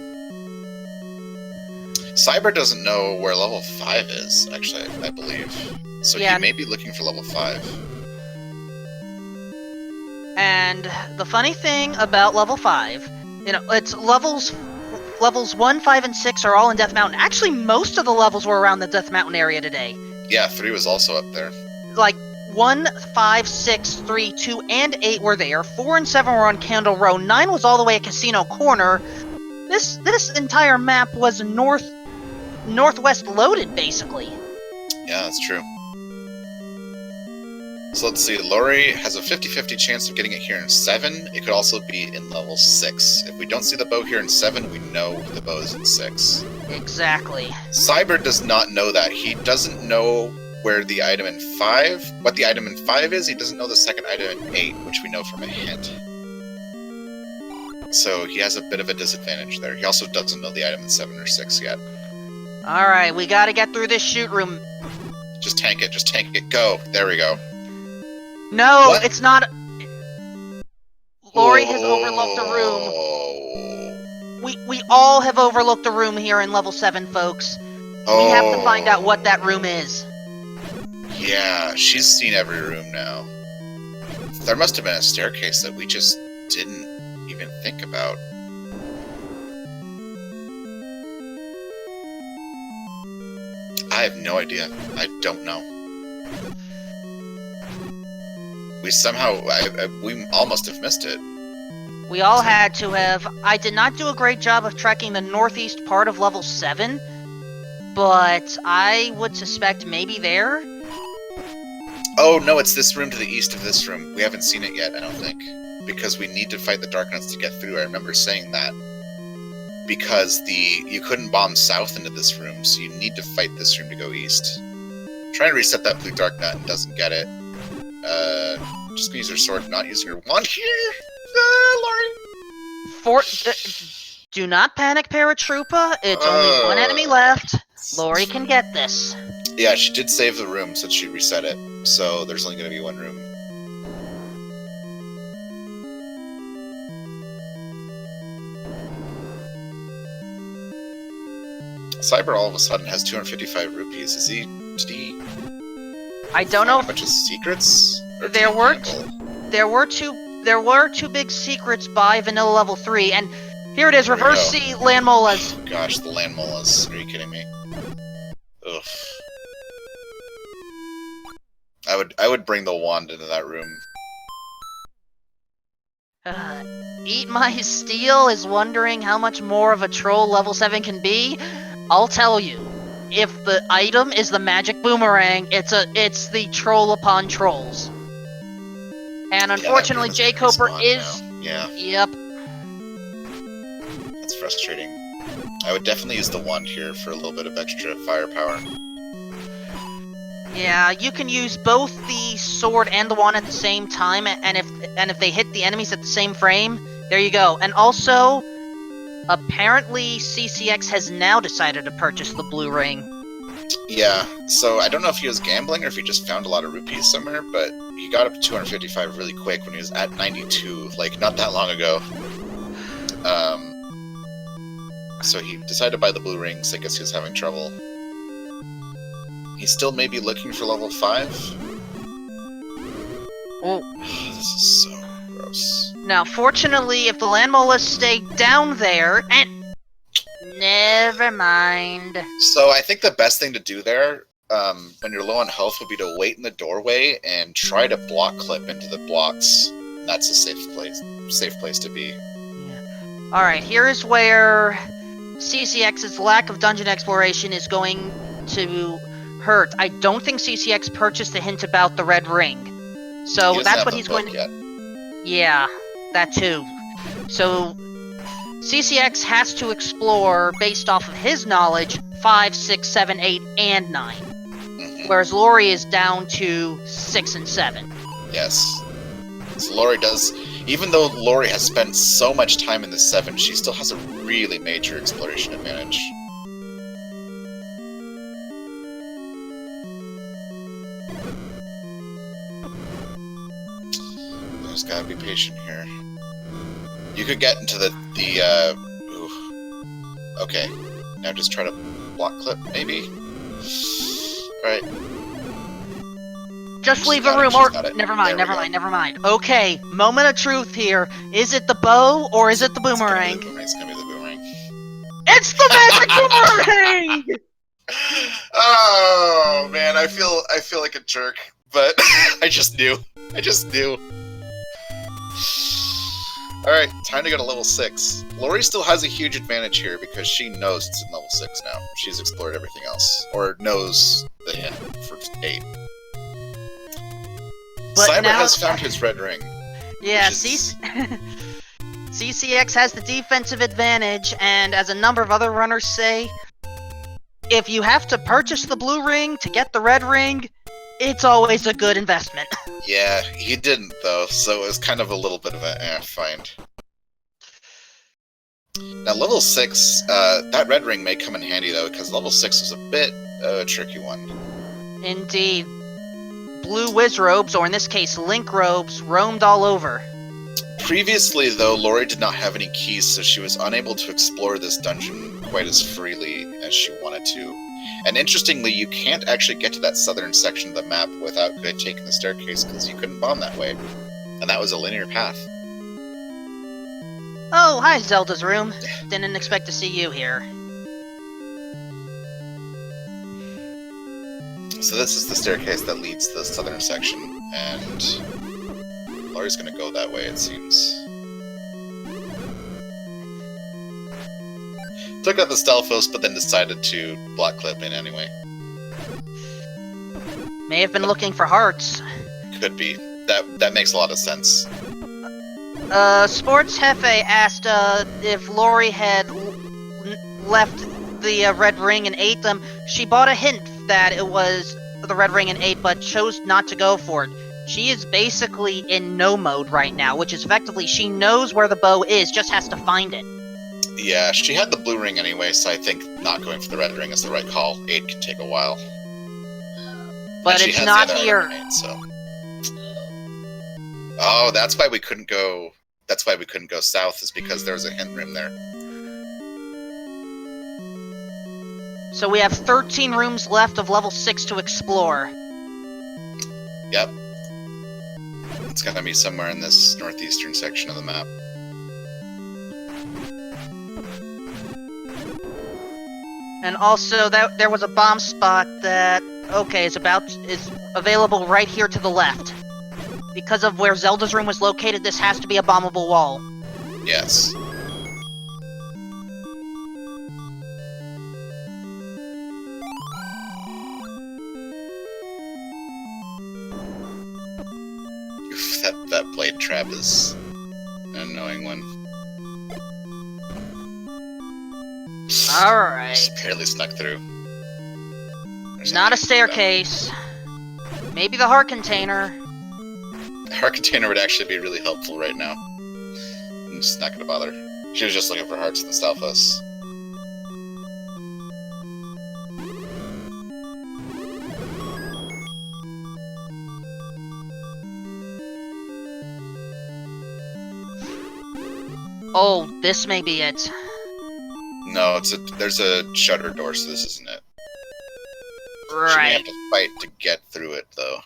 S2: Cyber doesn't know where level 5 is, actually, I believe. So he may be looking for level 5.
S1: And the funny thing about level 5, you know, it's levels 1, 5, and 6 are all in Death Mountain. Actually, most of the levels were around the Death Mountain area today.
S2: Yeah, 3 was also up there.
S1: Like, 1, 5, 6, 3, 2, and 8 were there. 4 and 7 were on Candle Row. 9 was all the way at Casino Corner. This entire map was northwest loaded, basically.
S2: Yeah, that's true. So let's see, Laurie has a 50-50 chance of getting it here in 7. It could also be in level 6. If we don't see the bow here in 7, we know the bow is in 6.
S1: Exactly. Cyber
S2: does not know that. He doesn't know where the item in 5, what the item in 5 is. He doesn't know the second item in 8, which we know from a hint. So he has a bit of a disadvantage there. He also doesn't know the item in 7 or 6 yet.
S1: Alright, we gotta get through this shoot room.
S2: Just tank it, go. There we go.
S1: No, what? It's not. Laurie has overlooked a room. We all have overlooked a room here in level 7, folks. We have to find out what that room is.
S2: Yeah, she's seen every room now. There must have been a staircase that we just didn't even think about. I have no idea. I don't know. We somehow... we almost have missed it.
S1: We all had to have. I did not do a great job of tracking the northeast part of level 7, but I would suspect maybe there.
S2: Oh, no, it's this room to the east of this room. We haven't seen it yet, I don't think. Because we need to fight the Darknuts to get through. I remember saying that. Because you couldn't bomb south into this room, so you need to fight this room to go east. Try and reset that blue Darknut and doesn't get it. Just gonna use her sword, not using her wand here. Laurie.
S1: Do not panic, Paratroopa. It's only 1 enemy left. Laurie can get this.
S2: Yeah, she did save the room since she reset it, so there's only gonna be 1 room. Cyber all of a sudden has 255 rupees. Did he?
S1: I don't know.
S2: A bunch of secrets.
S1: There were two big secrets by Vanilla Level 3, and here it is. Reverse C land molas.
S2: Oh, gosh, the land molas. Are you kidding me? Ugh. I would bring the wand into that room.
S1: Eat My Steel is wondering how much more of a troll level 7 can be. I'll tell you. If the item is the magic boomerang, it's the troll upon trolls. And unfortunately, J. Coper is...
S2: Yeah.
S1: Yep.
S2: That's frustrating. I would definitely use the wand here for a little bit of extra firepower.
S1: Yeah, you can use both the sword and the wand at the same time, and if they hit the enemies at the same frame, there you go. And also, apparently CCX has now decided to purchase the blue ring.
S2: Yeah, so I don't know if he was gambling or if he just found a lot of rupees somewhere, but he got up to 255 really quick when he was at 92, like, not that long ago. So he decided to buy the blue rings. I guess he was having trouble. He still may be looking for level 5.
S1: Oh.
S2: This is so gross.
S1: Now, fortunately, if the land molas stay down there, and Never mind.
S2: So I think the best thing to do there, when you're low on health, would be to wait in the doorway and try to block clip into the blocks. And that's a safe place to be.
S1: Yeah. Alright, here is where CCX's lack of dungeon exploration is going to hurt. I don't think CCX purchased the hint about the red ring. So that's what he's going to...
S2: Yet.
S1: Yeah, that too. So CCX has to explore based off of his knowledge 5, 6, 7, 8, and 9.
S2: Mm-hmm.
S1: Whereas Laurie is down to 6 and 7.
S2: Yes. So Laurie does, even though Laurie has spent so much time in the 7, she still has a really major exploration advantage. Just gotta be patient here. You could get into the ooh. Okay. Now just try to block clip, maybe? Alright.
S1: Just leave the room, or... Never mind. Okay, moment of truth here. Is it the bow, or is it the boomerang?
S2: It's gonna be the boomerang.
S1: It's the magic boomerang!
S2: Oh, man, I feel like a jerk, but I just knew. Alright, time to go to level 6. Laurie still has a huge advantage here because she knows it's in level 6 now. She's explored everything else. Or knows the hint for 8.
S1: But
S2: Cyber
S1: now...
S2: has found his red ring.
S1: Yeah,
S2: is...
S1: CCX has the defensive advantage, and as a number of other runners say, if you have to purchase the blue ring to get the red ring, it's always a good investment.
S2: Yeah, he didn't, though, so it was kind of a little bit of a find. Now, level 6, that red ring may come in handy, though, because level 6 is a bit a tricky one.
S1: Indeed. Blue whiz robes, or in this case, link robes, roamed all over.
S2: Previously, though, Laurie did not have any keys, so she was unable to explore this dungeon quite as freely as she wanted to. And interestingly, you can't actually get to that southern section of the map without taking the staircase, because you couldn't bomb that way. And that was a linear path.
S1: Oh, hi, Zelda's room. Didn't expect to see you here.
S2: So this is the staircase that leads to the southern section, and Laurie's gonna go that way, it seems. Took out the Stelphos, but then decided to block clip in anyway.
S1: May have been looking for hearts.
S2: Could be. That makes a lot of sense.
S1: Sports Hefe asked if Laurie had left the red ring and ate them. She bought a hint that it was the red ring and 8, but chose not to go for it. She is basically in no mode right now, which is effectively she knows where the bow is, just has to find it.
S2: Yeah, she had the blue ring anyway, so I think not going for the red ring is the right call. 8 can take a while.
S1: But it's not here.
S2: 8, so. Oh, that's why we couldn't go. That's why we couldn't go south, is because there was a hint room there.
S1: So we have 13 rooms left of level 6 to explore.
S2: Yep. It's gonna be somewhere in this northeastern section of the map.
S1: And also, that there was a bomb spot that, okay, is available right here to the left. Because of where Zelda's room was located, this has to be a bombable wall.
S2: Yes. Oof, that blade trap is an annoying one.
S1: Alright.
S2: Just barely snuck through.
S1: Not a staircase. Maybe the heart container.
S2: The heart container would actually be really helpful right now. I'm just not gonna bother. She was just looking for hearts in the Stelphos.
S1: Oh, this may be it.
S2: No, there's a shutter door, so this isn't it.
S1: Right.
S2: She may have to fight to get through it, though.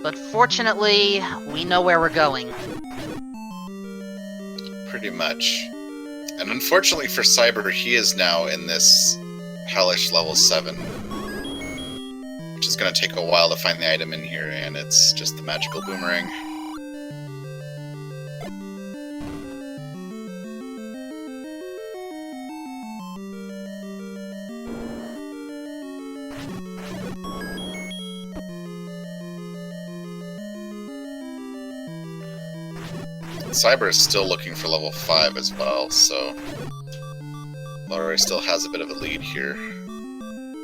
S1: But fortunately, we know where we're going.
S2: Pretty much. And unfortunately for Cyber, he is now in this hellish level 7. Which is going to take a while to find the item in here, and it's just the magical boomerang. Cyber is still looking for level 5 as well, so Laurie still has a bit of a lead here.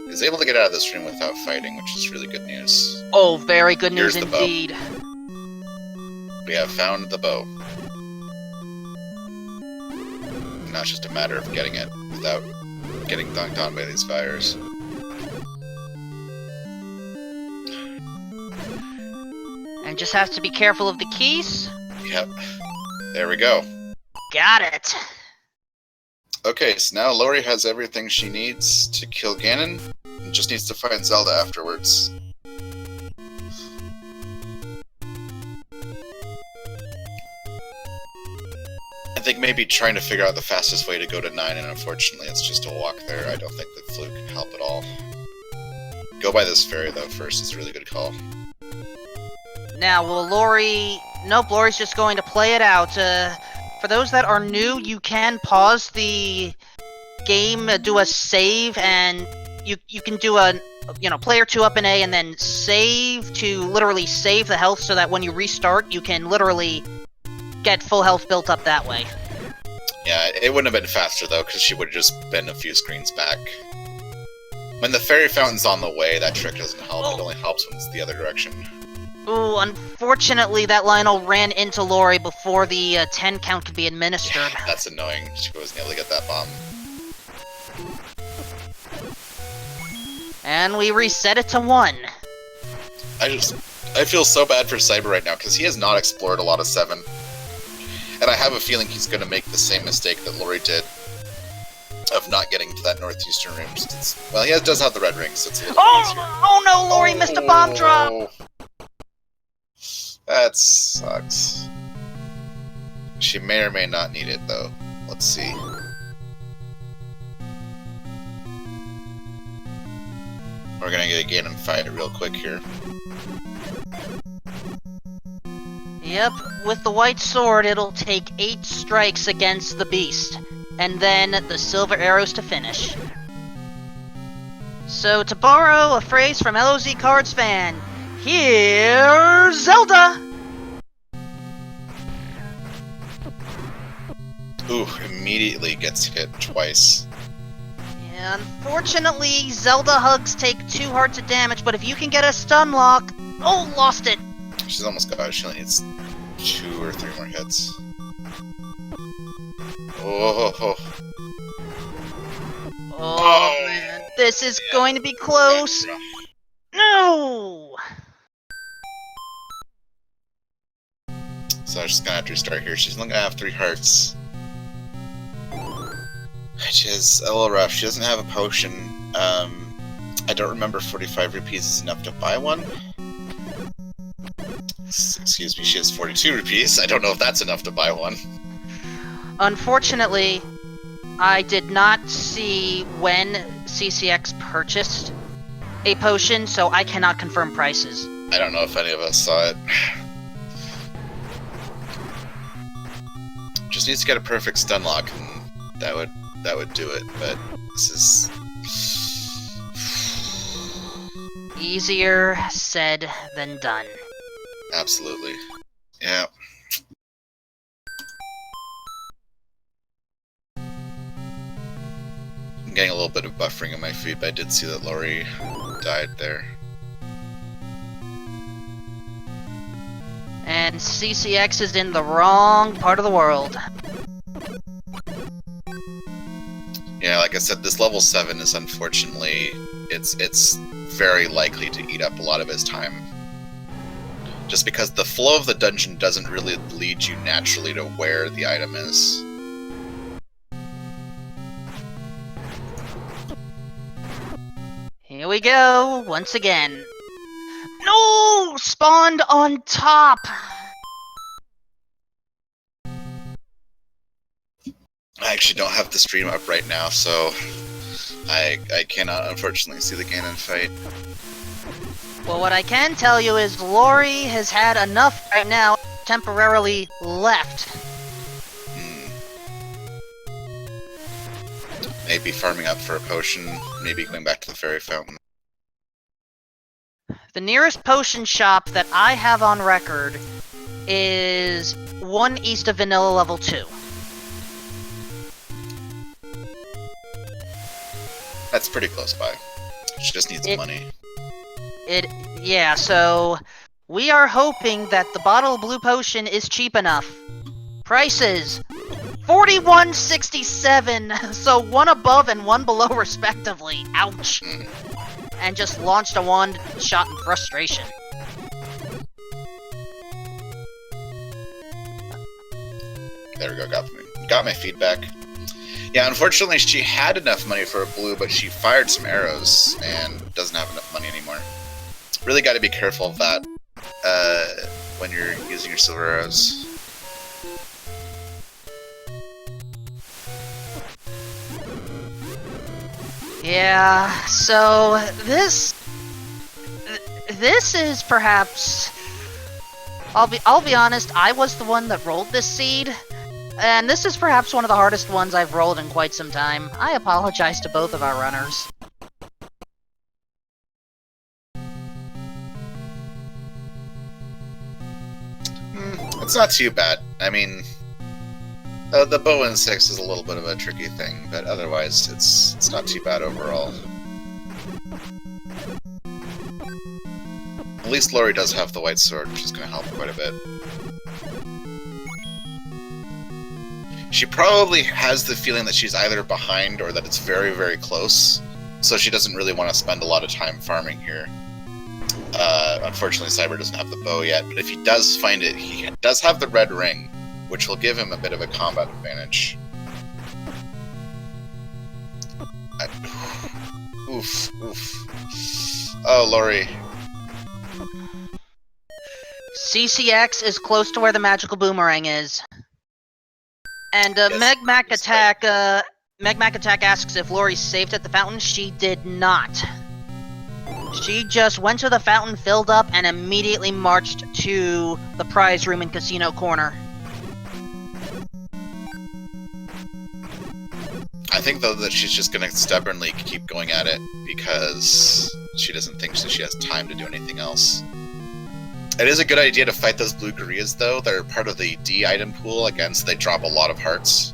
S2: Is able to get out of this room without fighting, which is really good news.
S1: Oh, very good news
S2: Here's the bow.
S1: indeed.
S2: We have found the bow. Now it's just a matter of getting it without getting dunked on by these fires.
S1: And just has to be careful of the keys.
S2: Yep. There we go.
S1: Got it.
S2: Okay, so now Laurie has everything she needs to kill Ganon, and just needs to find Zelda afterwards. I think maybe trying to figure out the fastest way to go to 9, and unfortunately it's just a walk there. I don't think that Fluke can help at all. Go by this ferry though first, it's a really good call.
S1: Now, will Laurie... Nope, Laurie's just going to play it out. For those that are new, you can pause the game, do a save, and you can do a, player 2 up in A, and then save to literally save the health so that when you restart, you can literally get full health built up that way.
S2: Yeah, it wouldn't have been faster though, because she would have just been a few screens back. When the fairy fountain's on the way, that trick doesn't help.
S1: Oh.
S2: It only helps when it's the other direction.
S1: Ooh, unfortunately, that Lionel ran into Laurie before the 10 count could be administered.
S2: Yeah, that's annoying. She wasn't able to get that bomb.
S1: And we reset it to 1.
S2: I feel so bad for Cyber right now, because he has not explored a lot of 7. And I have a feeling he's going to make the same mistake that Laurie did of not getting to that northeastern room. Well, he does have the red ring, so it's a little bit easier.
S1: Oh no, Laurie missed a bomb drop!
S2: That sucks. She may or may not need it, though. Let's see. We're gonna get a Ganon fight it real quick here.
S1: Yep, with the white sword, it'll take 8 strikes against the beast, and then the silver arrows to finish. So, to borrow a phrase from LOZ Cards fan, here's Zelda!
S2: Ooh, immediately gets hit twice.
S1: Yeah, unfortunately, Zelda hugs take too hard to damage, but if you can get a stun lock... Oh, lost it!
S2: She's almost got it. She only needs 2 or 3 more hits. Oh.
S1: Oh, man. This is going to be close. No!
S2: So I'm just gonna have to restart here. She's only gonna have 3 hearts. Which is a little rough. She doesn't have a potion. I don't remember 45 rupees is enough to buy one. Excuse me, she has 42 rupees. I don't know if that's enough to buy one.
S1: Unfortunately, I did not see when CCX purchased a potion, so I cannot confirm prices.
S2: I don't know if any of us saw it. Just needs to get a perfect stun lock, and that would do it, but this is...
S1: Easier said than done.
S2: Absolutely. Yeah. I'm getting a little bit of buffering in my feed, but I did see that Laurie died there.
S1: And CCX is in the wrong part of the world.
S2: Yeah, like I said, this level 7 is unfortunately, it's very likely to eat up a lot of his time. Just because the flow of the dungeon doesn't really lead you naturally to where the item is.
S1: Here we go, once again. No! Spawned on top!
S2: I actually don't have the stream up right now, so I cannot unfortunately see the Ganon fight.
S1: Well, what I can tell you is Laurie has had enough right now, temporarily left.
S2: Maybe farming up for a potion, maybe going back to the fairy fountain.
S1: The nearest potion shop that I have on record is 1 east of Vanilla Level 2.
S2: That's pretty close by. She just needs money.
S1: Yeah, so we are hoping that the bottle of blue potion is cheap enough. Prices $41.67, so one above and one below respectively. Ouch. And just launched a wand shot in frustration.
S2: There we go, got my feedback. Yeah, unfortunately she had enough money for a blue, but she fired some arrows and doesn't have enough money anymore. Really got to be careful of that when you're using your silver arrows.
S1: Yeah, so this is perhaps, I'll be honest, I was the one that rolled this seed, and this is perhaps one of the hardest ones I've rolled in quite some time. I apologize to both of our runners.
S2: It's not too bad. I mean, the bow and 6 is a little bit of a tricky thing, but otherwise it's not too bad overall. At least Laurie does have the white sword, which is going to help quite a bit. She probably has the feeling that she's either behind or that it's very, very close, so she doesn't really want to spend a lot of time farming here. Unfortunately, Cyber doesn't have the bow yet, but if he does find it, he does have the red ring, which will give him a bit of a combat advantage. Oof. Oh, Laurie.
S1: CCX is close to where the magical boomerang is. And
S2: Yes,
S1: Megmac Attack asks if Laurie saved at the fountain. She did not. She just went to the fountain, filled up, and immediately marched to the prize room in Casino Corner.
S2: I think, though, that she's just going to stubbornly keep going at it because she doesn't think that she has time to do anything else. It is a good idea to fight those blue gorillas, though. They're part of the D item pool, again, so they drop a lot of hearts.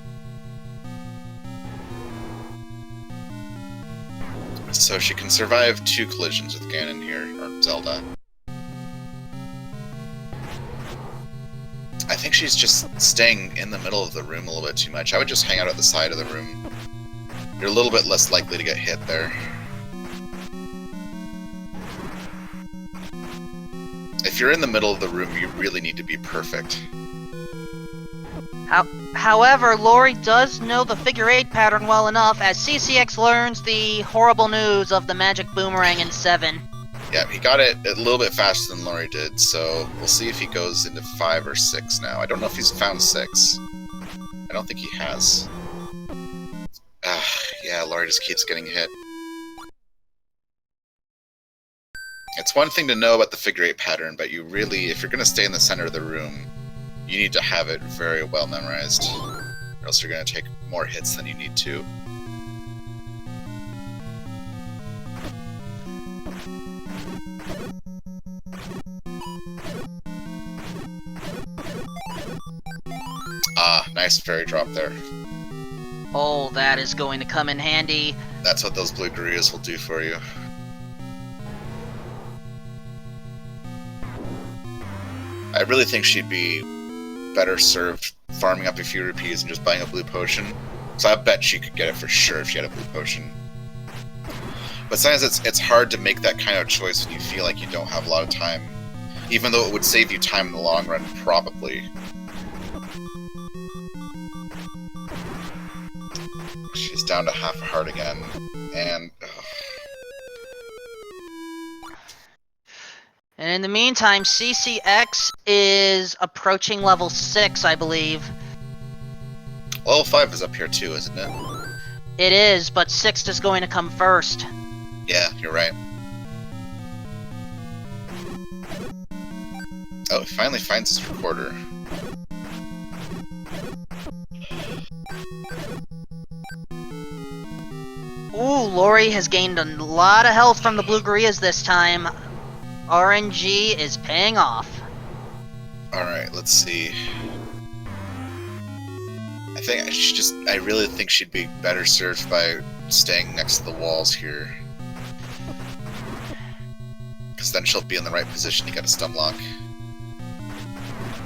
S2: So she can survive 2 collisions with Ganon here, or Zelda. I think she's just staying in the middle of the room a little bit too much. I would just hang out at the side of the room. You're a little bit less likely to get hit there. If you're in the middle of the room, you really need to be perfect.
S1: However, Laurie does know the figure 8 pattern well enough as CCX learns the horrible news of the magic boomerang in 7.
S2: Yeah, he got it a little bit faster than Laurie did, so we'll see if he goes into 5 or 6 now. I don't know if he's found 6. I don't think he has. Yeah, Laurie just keeps getting hit. It's one thing to know about the figure 8 pattern, but you really, if you're going to stay in the center of the room, you need to have it very well memorized, or else you're going to take more hits than you need to. Ah, nice fairy drop there.
S1: Oh, that is going to come in handy.
S2: That's what those blue gorillas will do for you. I really think she'd be better served farming up a few rupees and just buying a blue potion. So I bet she could get it for sure if she had a blue potion. But sometimes it's hard to make that kind of choice when you feel like you don't have a lot of time. Even though it would save you time in the long run, probably. She's down to half a heart again. And...
S1: And in the meantime, CCX is approaching level 6, I believe.
S2: Level 5 is up here too, isn't it?
S1: It is, but 6 is going to come first.
S2: Yeah, you're right. Oh, he finally finds his recorder.
S1: Ooh, Laurie has gained a lot of health from the Blue Gurias this time. RNG is paying off.
S2: Alright, let's see. I really think she'd be better served by staying next to the walls here. Because then she'll be in the right position to get a stun lock.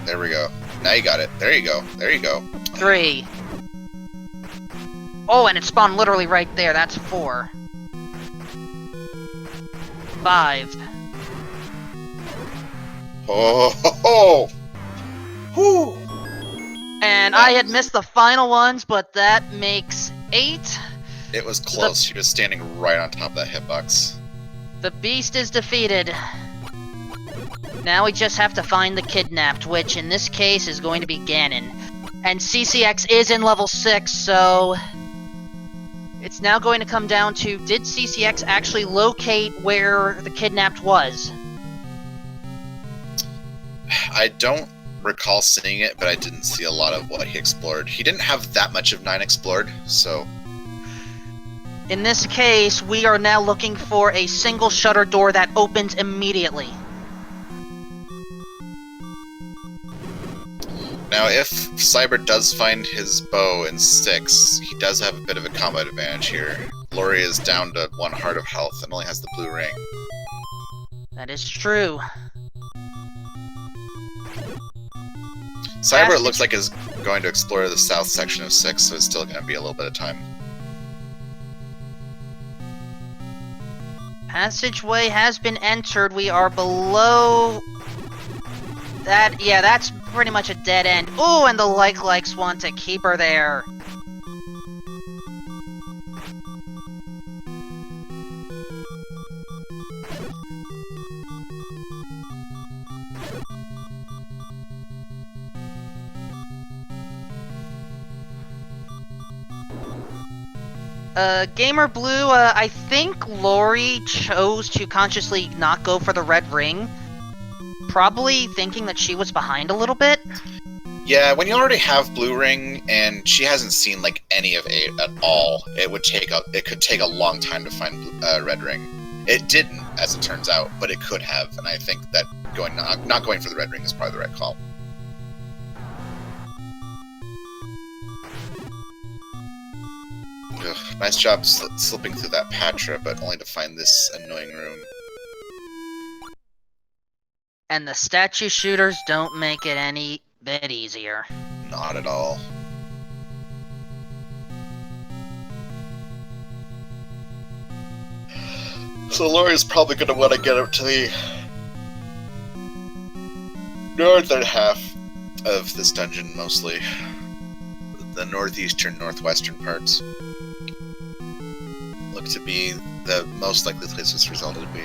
S2: There we go. Now you got it. There you go. There you go.
S1: 3. Oh, and it spawned literally right there. That's 4. 5.
S2: Oh, ho, ho. Whew.
S1: And I had missed the final ones, but that makes 8.
S2: It was close. She was standing right on top of that hitbox.
S1: The beast is defeated. Now we just have to find the kidnapped, which in this case is going to be Ganon. And CCX is in level 6, so it's now going to come down to, did CCX actually locate where the kidnapped was?
S2: I don't recall seeing it, but I didn't see a lot of what he explored. He didn't have that much of 9 explored, so...
S1: In this case, we are now looking for a single shutter door that opens immediately.
S2: Now, if Cyber does find his bow in 6, he does have a bit of a combat advantage here. Laurie is down to 1 heart of health and only has the blue ring.
S1: That is true.
S2: Cyber, it looks like, is going to explore the south section of 6, so it's still going to be a little bit of time.
S1: Passageway has been entered. We are below... that, yeah, that's pretty much a dead end. Ooh, and the likes want to keep her there. Gamer Blue, I think Laurie chose to consciously not go for the red ring. Probably thinking that she was behind a little bit.
S2: Yeah, when you already have blue ring and she hasn't seen like any of 8 at all, it could take a long time to find red ring. It didn't, as it turns out, but it could have, and I think that not going for the red ring is probably the right call. Ugh, nice job slipping through that Patra, but only to find this annoying room.
S1: And the statue shooters don't make it any bit easier.
S2: Not at all. So Laurie's probably going to want to get up to the northern half of this dungeon, mostly. The northeastern, northwestern parts look to be the most likely places for Zelda to be.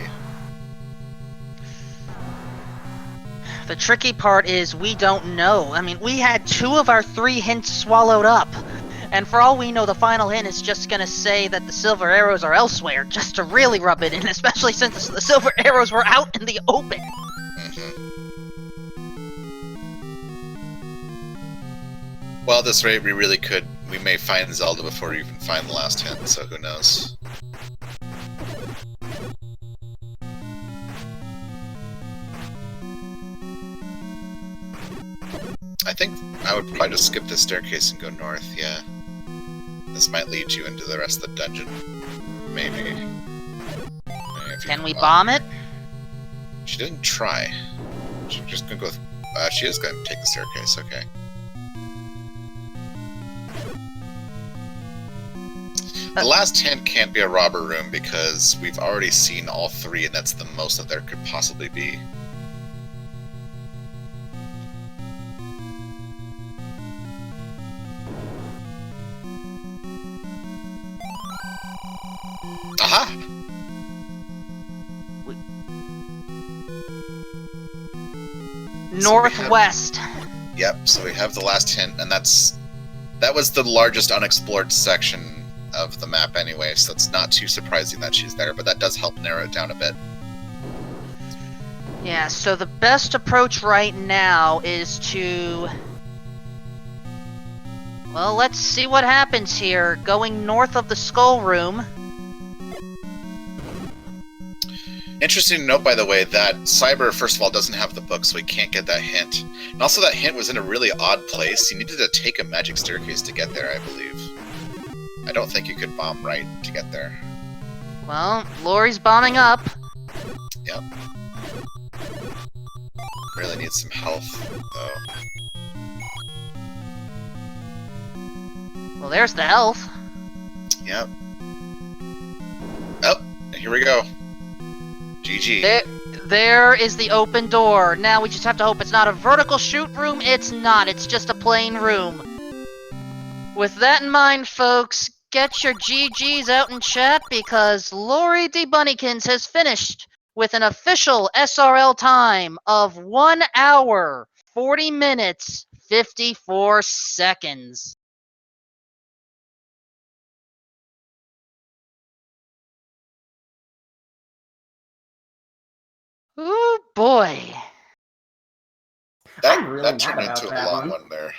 S1: The tricky part is we don't know. I mean, we had 2 of our 3 hints swallowed up. And for all we know, the final hint is just gonna say that the silver arrows are elsewhere, just to really rub it in, especially since the silver arrows were out in the open.
S2: Well, at this rate, we may find Zelda before we even find the last hint, so who knows. I think I would probably just skip this staircase and go north, yeah. This might lead you into the rest of the dungeon. Maybe.
S1: Can we bomb it?
S2: She didn't try. She's just gonna go... she is gonna take the staircase, okay. The last hint can't be a robber room because we've already seen all 3 and that's the most that there could possibly be. Aha!
S1: Northwest.
S2: Yep, so we have the last hint, and that was the largest unexplored section of the map anyway, so it's not too surprising that she's there, but that does help narrow it down a bit.
S1: Yeah, so the best approach right now is to... Well, let's see what happens here. Going north of the Skull Room.
S2: Interesting to note, by the way, that Cyber, first of all, doesn't have the book, so we can't get that hint. And also that hint was in a really odd place. You needed to take a magic staircase to get there, I believe. I don't think you could bomb right to get there.
S1: Well, Laurie's bombing up.
S2: Yep. Really need some health, though.
S1: Well, there's the health.
S2: Yep. Oh, here we go. GG.
S1: There is the open door. Now we just have to hope it's not a vertical shoot room. It's not. It's just a plain room. With that in mind, folks, get your GGs out in chat because LaurieDBunnykins has finished with an official SRL time of 1 hour, 40 minutes, 54 seconds. Ooh, boy.
S3: I'm really
S2: That turned
S3: mad
S2: into
S3: about
S2: a
S3: that
S2: long
S3: one.
S2: one there.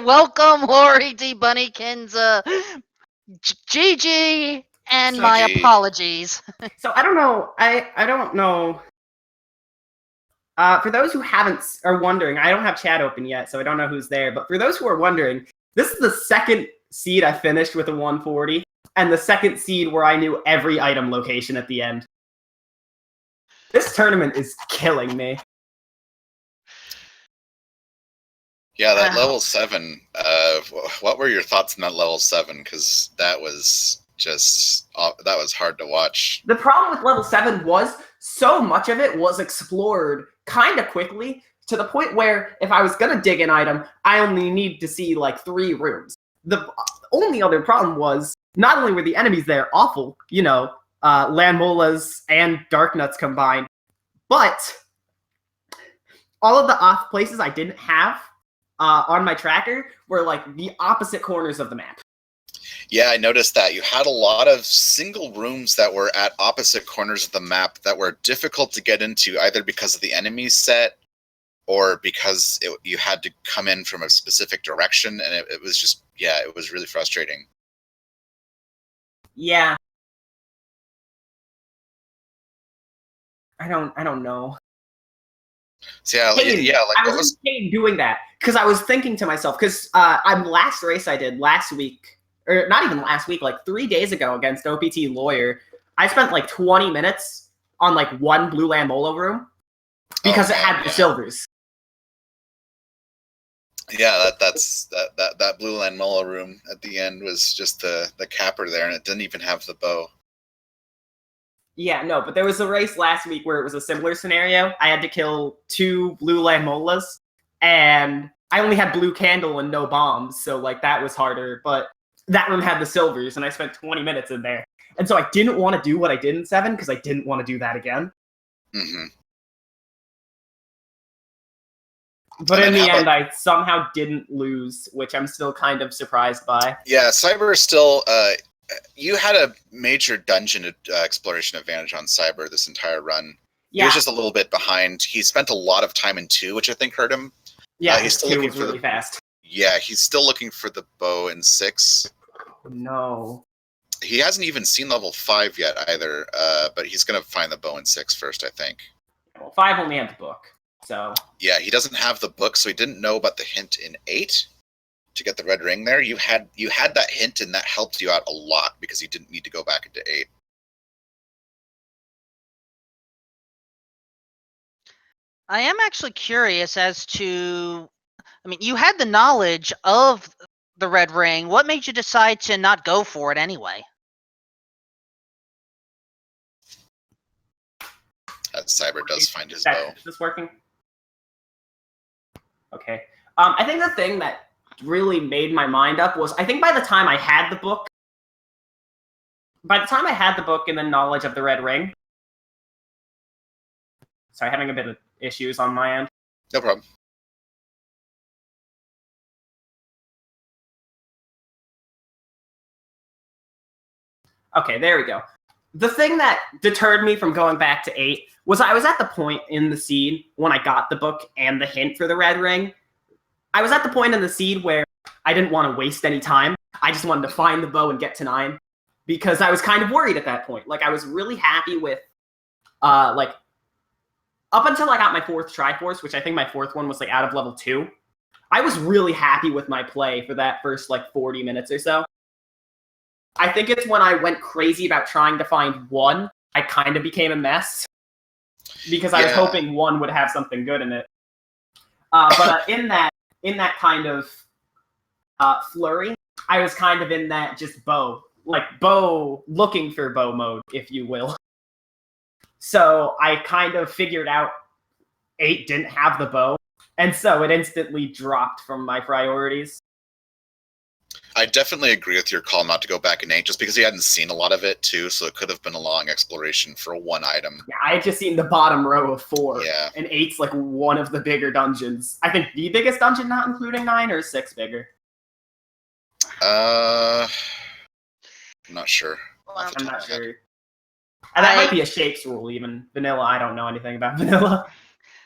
S1: Welcome, LaurieDBunnykins. GG, and
S2: So
S1: my
S2: GG.
S1: apologies.
S3: So I don't know. I don't know. For those who are wondering, I don't have chat open yet, so I don't know who's there. But for those who are wondering, this is the second seed I finished with a 140, and the second seed where I knew every item location at the end. This tournament is killing me.
S2: Yeah, that level 7. What were your thoughts on that level 7? Because that was hard to watch.
S3: The problem with level 7 was so much of it was explored kind of quickly to the point where if I was going to dig an item, I only need to see like 3 rooms. The only other problem was not only were the enemies there awful, Landmolas and Darknuts combined, but all of the off places I didn't have on my tracker were like the opposite corners of the map.
S2: Yeah, I noticed that. You had a lot of single rooms that were at opposite corners of the map that were difficult to get into, either because of the enemy set or because you had to come in from a specific direction, and it was just, it was really frustrating.
S3: Yeah. I don't know.
S2: So
S3: I was in pain doing that because I was thinking to myself, because last race I did last week, or not even last week, like 3 days ago against OPT Lawyer, I spent like 20 minutes on like one blue Lammola room because it had the silvers.
S2: Yeah, that blue Landmola room at the end was just the capper there, and it didn't even have the bow.
S3: Yeah, no, but there was a race last week where it was a similar scenario. I had to kill 2 blue Landmolas, and I only had blue candle and no bombs, so like that was harder, but that room had the silvers, and I spent 20 minutes in there. And so I didn't want to do what I did in 7, because I didn't want to do that again.
S2: Mm-hmm.
S3: But in the end, I somehow didn't lose, which I'm still kind of surprised by.
S2: Yeah, Cyber is still... you had a major dungeon exploration advantage on Cyber this entire run.
S3: Yeah.
S2: He was just a little bit behind. He spent a lot of time in 2, which I think hurt him.
S3: Yeah,
S2: he's still
S3: 2
S2: looking
S3: was
S2: for
S3: really fast.
S2: Yeah, he's still looking for the bow in 6.
S3: No.
S2: He hasn't even seen level 5 yet either, but he's going to find the bow in 6 first, I think.
S3: Well, 5 only had the book, so...
S2: Yeah, he doesn't have the book, so he didn't know about the hint in 8 to get the red ring there. You had that hint, and that helped you out a lot because you didn't need to go back into 8.
S1: I am actually curious as to... I mean, you had the knowledge of the red ring. What made you decide to not go for it anyway?
S2: Cyber does find his bow.
S3: Is this working? Okay. I think the thing that really made my mind up was, I think by the time I had the book and the knowledge of the red ring, Sorry, having a bit of issues on my end.
S2: No problem.
S3: Okay, there we go. The thing that deterred me from going back to 8 was I was at the point in the seed when I got the book and the hint for the red ring. I was at the point in the seed where I didn't want to waste any time. I just wanted to find the bow and get to 9 because I was kind of worried at that point. Like, I was really happy with, like, up until I got my 4th Triforce, which I think my 4th one was, like, out of level 2. I was really happy with my play for that first, like, 40 minutes or so. I think it's when I went crazy about trying to find 1, I kind of became a mess. Because I was hoping 1 would have something good in it. But in that kind of flurry, I was kind of in that just bow looking for bow mode, if you will. So I kind of figured out 8 didn't have the bow, and so it instantly dropped from my priorities.
S2: I definitely agree with your call not to go back in 8, just because he hadn't seen a lot of it, too, so it could have been a long exploration for 1 item.
S3: Yeah, I had just seen the bottom row of 4,
S2: Yeah.
S3: and 8's like one of the bigger dungeons. I think the biggest dungeon, not including 9, or 6 bigger?
S2: I'm not sure.
S3: I'm not sure. And that might be a Shapes rule, even. Vanilla, I don't know anything about Vanilla.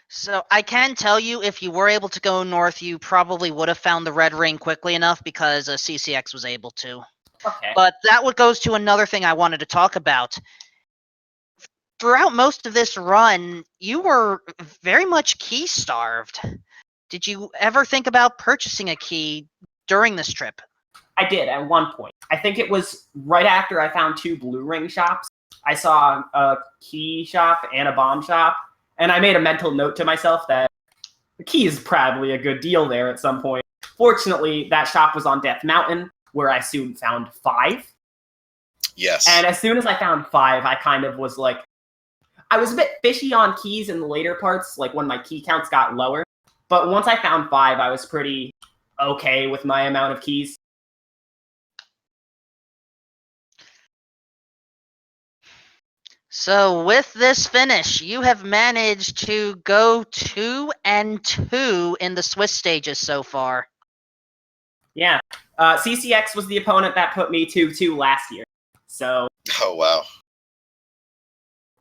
S1: So I can tell you, if you were able to go north, you probably would have found the red ring quickly enough because CCX was able to.
S3: Okay.
S1: But that goes to another thing I wanted to talk about. Throughout most of this run, you were very much key starved. Did you ever think about purchasing a key during this trip?
S3: I did at one point. I think it was right after I found 2 blue ring shops. I saw a key shop and a bomb shop, and I made a mental note to myself that the key is probably a good deal there at some point. Fortunately, that shop was on Death Mountain, where I soon found 5.
S2: Yes.
S3: And as soon as I found 5, I kind of was like, I was a bit fishy on keys in the later parts, like when my key counts got lower. But once I found 5, I was pretty okay with my amount of keys.
S1: So with this finish, you have managed to go 2-2 in the Swiss stages so far.
S3: Yeah. CCX was the opponent that put me 2-2 last year. So
S2: Oh, wow.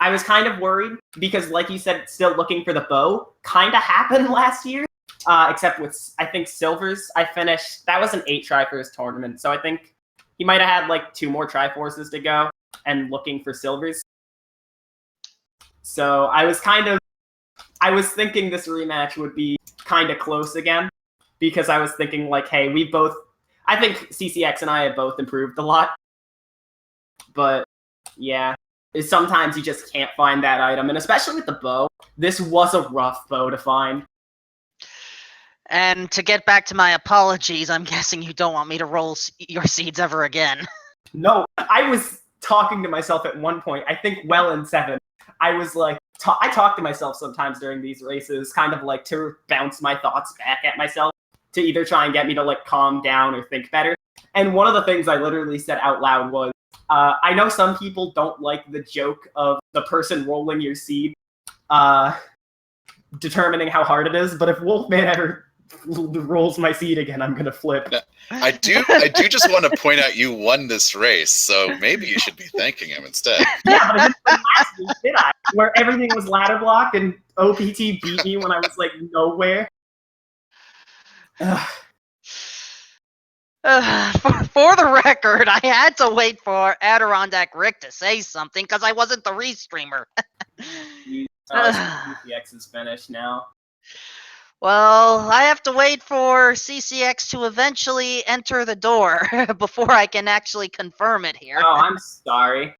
S3: I was kind of worried because, like you said, still looking for the bow kind of happened last year. Except with, I think, Silvers, I finished. That was an 8 Triforce tournament. So I think he might have had like 2 more Triforces to go and looking for Silvers. So I was thinking this rematch would be kind of close again because I was thinking like, hey, I think CCX and I have both improved a lot. But yeah, sometimes you just can't find that item. And especially with the bow, this was a rough bow to find.
S1: And to get back to my apologies, I'm guessing you don't want me to roll your seeds ever again.
S3: No, I was talking to myself at one point, I think well in 7. I was like, I talk to myself sometimes during these races, kind of like to bounce my thoughts back at myself, to either try and get me to like calm down or think better. And one of the things I literally said out loud was, I know some people don't like the joke of the person rolling your seed determining how hard it is, but if Wolfman ever rolls my seed again, I'm gonna flip.
S2: I do just want to point out you won this race, so maybe you should be thanking him instead.
S3: Yeah, but I didn't win last week, did I? Where everything was ladder block and OPT beat me when I was like nowhere.
S1: For the record, I had to wait for Adirondack Rick to say something because I wasn't the restreamer.
S3: CCX is finished now.
S1: Well, I have to wait for CCX to eventually enter the door before I can actually confirm it here.
S3: Oh, I'm sorry.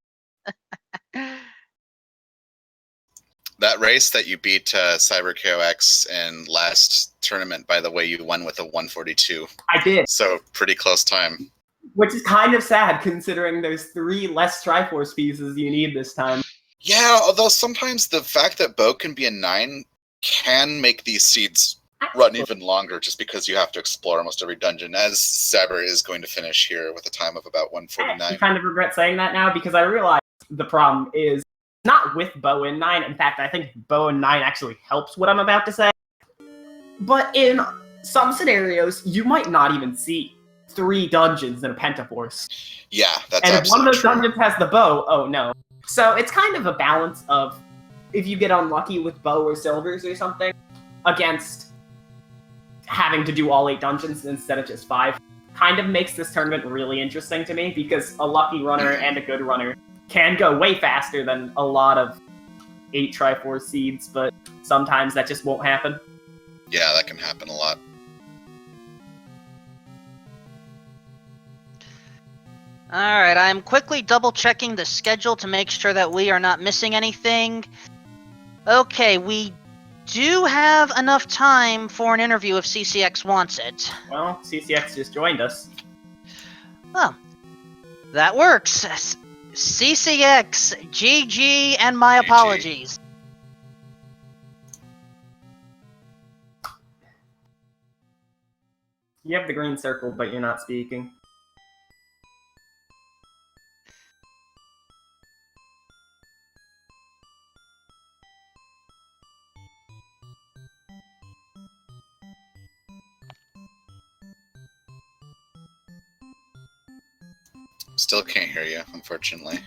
S2: That race that you beat CyberKOX in last tournament, by the way, you won with a 142.
S3: I did.
S2: So pretty close time.
S3: Which is kind of sad considering there's 3 less Triforce pieces you need this time.
S2: Yeah, although sometimes the fact that Bo can be a 9 can make these seeds run even longer just because you have to explore almost every dungeon, as Saber is going to finish here with a time of about 149.
S3: I kind of regret saying that now because I realize the problem is Not with bow in 9. In fact, I think bow in 9 actually helps what I'm about to say. But in some scenarios, you might not even see 3 dungeons in a Pentaforce.
S2: Yeah, that's
S3: and if one of those
S2: absolutely true.
S3: dungeons has the bow, oh no. So it's kind of a balance of if you get unlucky with bow or silvers or something, against having to do all 8 dungeons instead of just 5, kind of makes this tournament really interesting to me, because a lucky runner and a good runner can go way faster than a lot of 8 Triforce seeds, but sometimes that just won't happen.
S2: Yeah, that can happen a lot.
S1: Alright, I'm quickly double-checking the schedule to make sure that we are not missing anything. Okay, we do have enough time for an interview if CCX wants it.
S3: Well, CCX just joined us.
S1: Oh, that works. CCX, GG, and my
S2: GG.
S1: apologies.
S3: You have the green circle, but you're not speaking.
S2: Still can't hear you, unfortunately.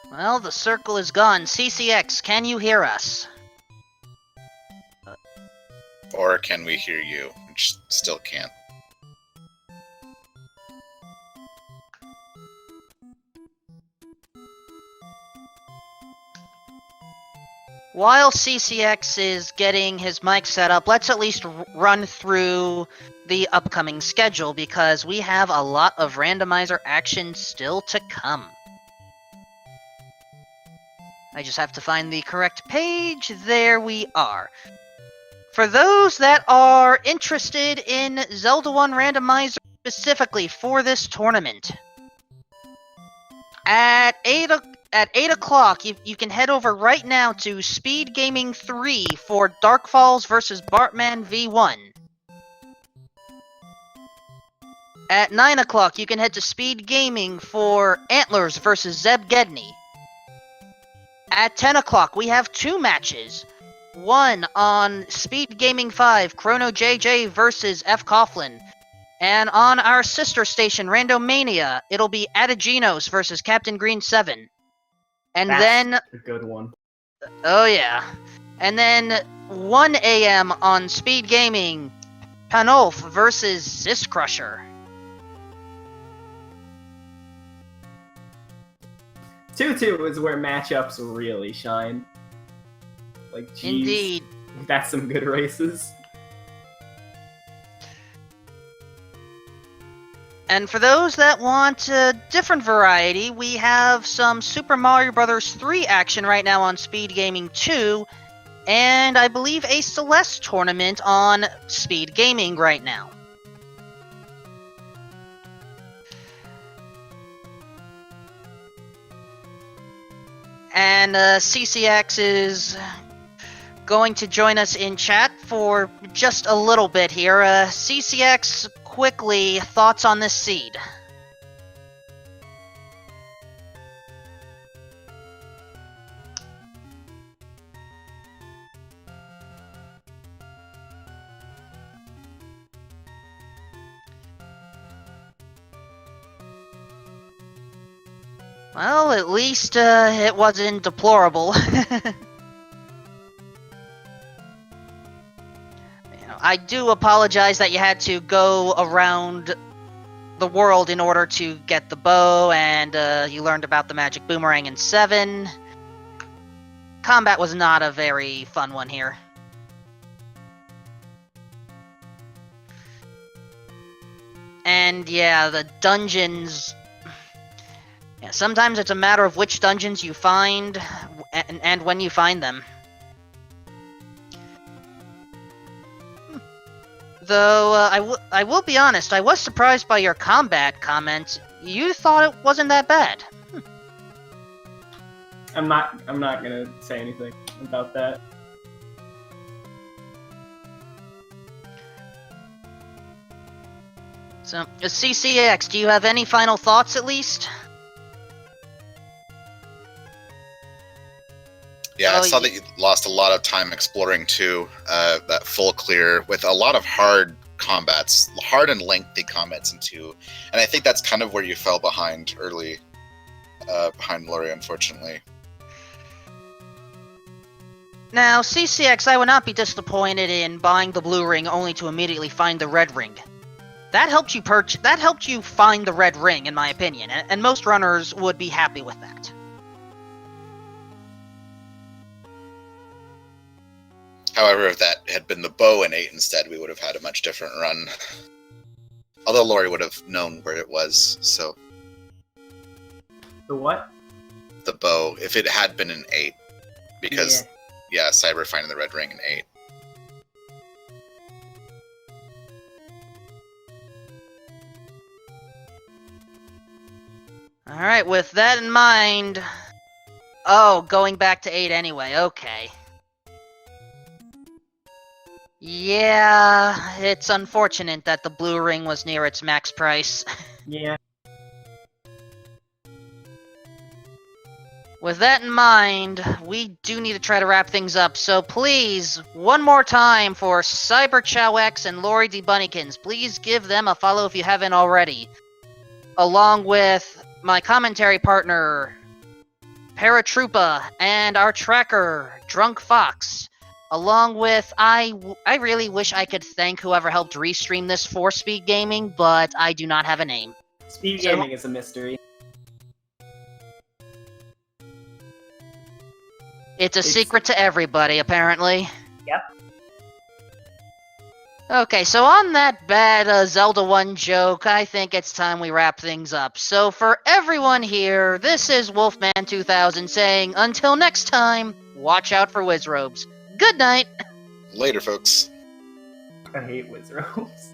S1: Well, the circle is gone. CCX, can you hear us?
S2: Or can we hear you? Which still can't.
S1: While CCX is getting his mic set up, let's at least run through the upcoming schedule, because we have a lot of randomizer action still to come. I just have to find the correct page. There we are. For those that are interested in Zelda 1 Randomizer specifically for this tournament, at 8 o'clock, you can head over right now to Speed Gaming 3 for Dark Falls vs. Bartman V1. At 9 o'clock, you can head to Speed Gaming for Antlers vs. Zeb Gedney. At 10 o'clock, we have 2 matches. One on Speed Gaming 5, Chrono JJ vs. F. Coughlin. And on our sister station, Randomania, it'll be Adaginos versus Captain Green 7. And
S3: That's
S1: then...
S3: a good one.
S1: Oh yeah. And then 1 a.m. on Speed Gaming, Panolf versus Zis Crusher.
S3: 2-2 is where matchups really shine. Like, geez,
S1: Indeed.
S3: that's some good races.
S1: And for those that want a different variety, we have some Super Mario Bros. 3 action right now on Speed Gaming 2, and I believe a Celeste tournament on Speed Gaming right now. And CCX is going to join us in chat for just a little bit here. CCX, quickly, thoughts on this seed? Well, at least it wasn't deplorable. I do apologize that you had to go around the world in order to get the bow, and you learned about the magic boomerang in 7. Combat was not a very fun one here. And yeah, the dungeons... Yeah, sometimes it's a matter of which dungeons you find, and when you find them. Though, I will be honest, I was surprised by your combat comment. You thought it wasn't that bad.
S3: I'm not gonna say anything about that.
S1: So, CCX, do you have any final thoughts at least?
S2: Yeah, I
S1: Oh,
S2: saw that you lost a lot of time exploring too. That full clear with a lot of hard and lengthy combats in 2, and I think that's kind of where you fell behind early, behind Laurie, unfortunately.
S1: Now, CCX, I would not be disappointed in buying the blue ring only to immediately find the red ring. That helped you find the red ring, in my opinion, and most runners would be happy with that.
S2: However, if that had been the bow in 8 instead, we would have had a much different run. Although Laurie would have known where it was, so...
S3: The what?
S2: The bow, if it had been in 8. Because, yeah, Cyber finding the red ring in 8.
S1: Alright, with that in mind... Oh, going back to 8 anyway, okay. Yeah, it's unfortunate that the blue ring was near its max price.
S3: Yeah.
S1: With that in mind, we do need to try to wrap things up, so please, one more time for CyberChowX and LaurieDBunnykins, please give them a follow if you haven't already. Along with my commentary partner, Paratroopa, and our tracker, Drunk Fox. Along with, I really wish I could thank whoever helped restream this for Speed Gaming, but I do not have a name.
S3: Speed Gaming is a mystery.
S1: It's a secret to everybody, apparently.
S3: Yep.
S1: Okay, so on that bad Zelda 1 joke, I think it's time we wrap things up. So for everyone here, this is Wolfman2000 saying, until next time, watch out for Wizrobes. Good night!
S2: Later, folks.
S3: I hate Wizards.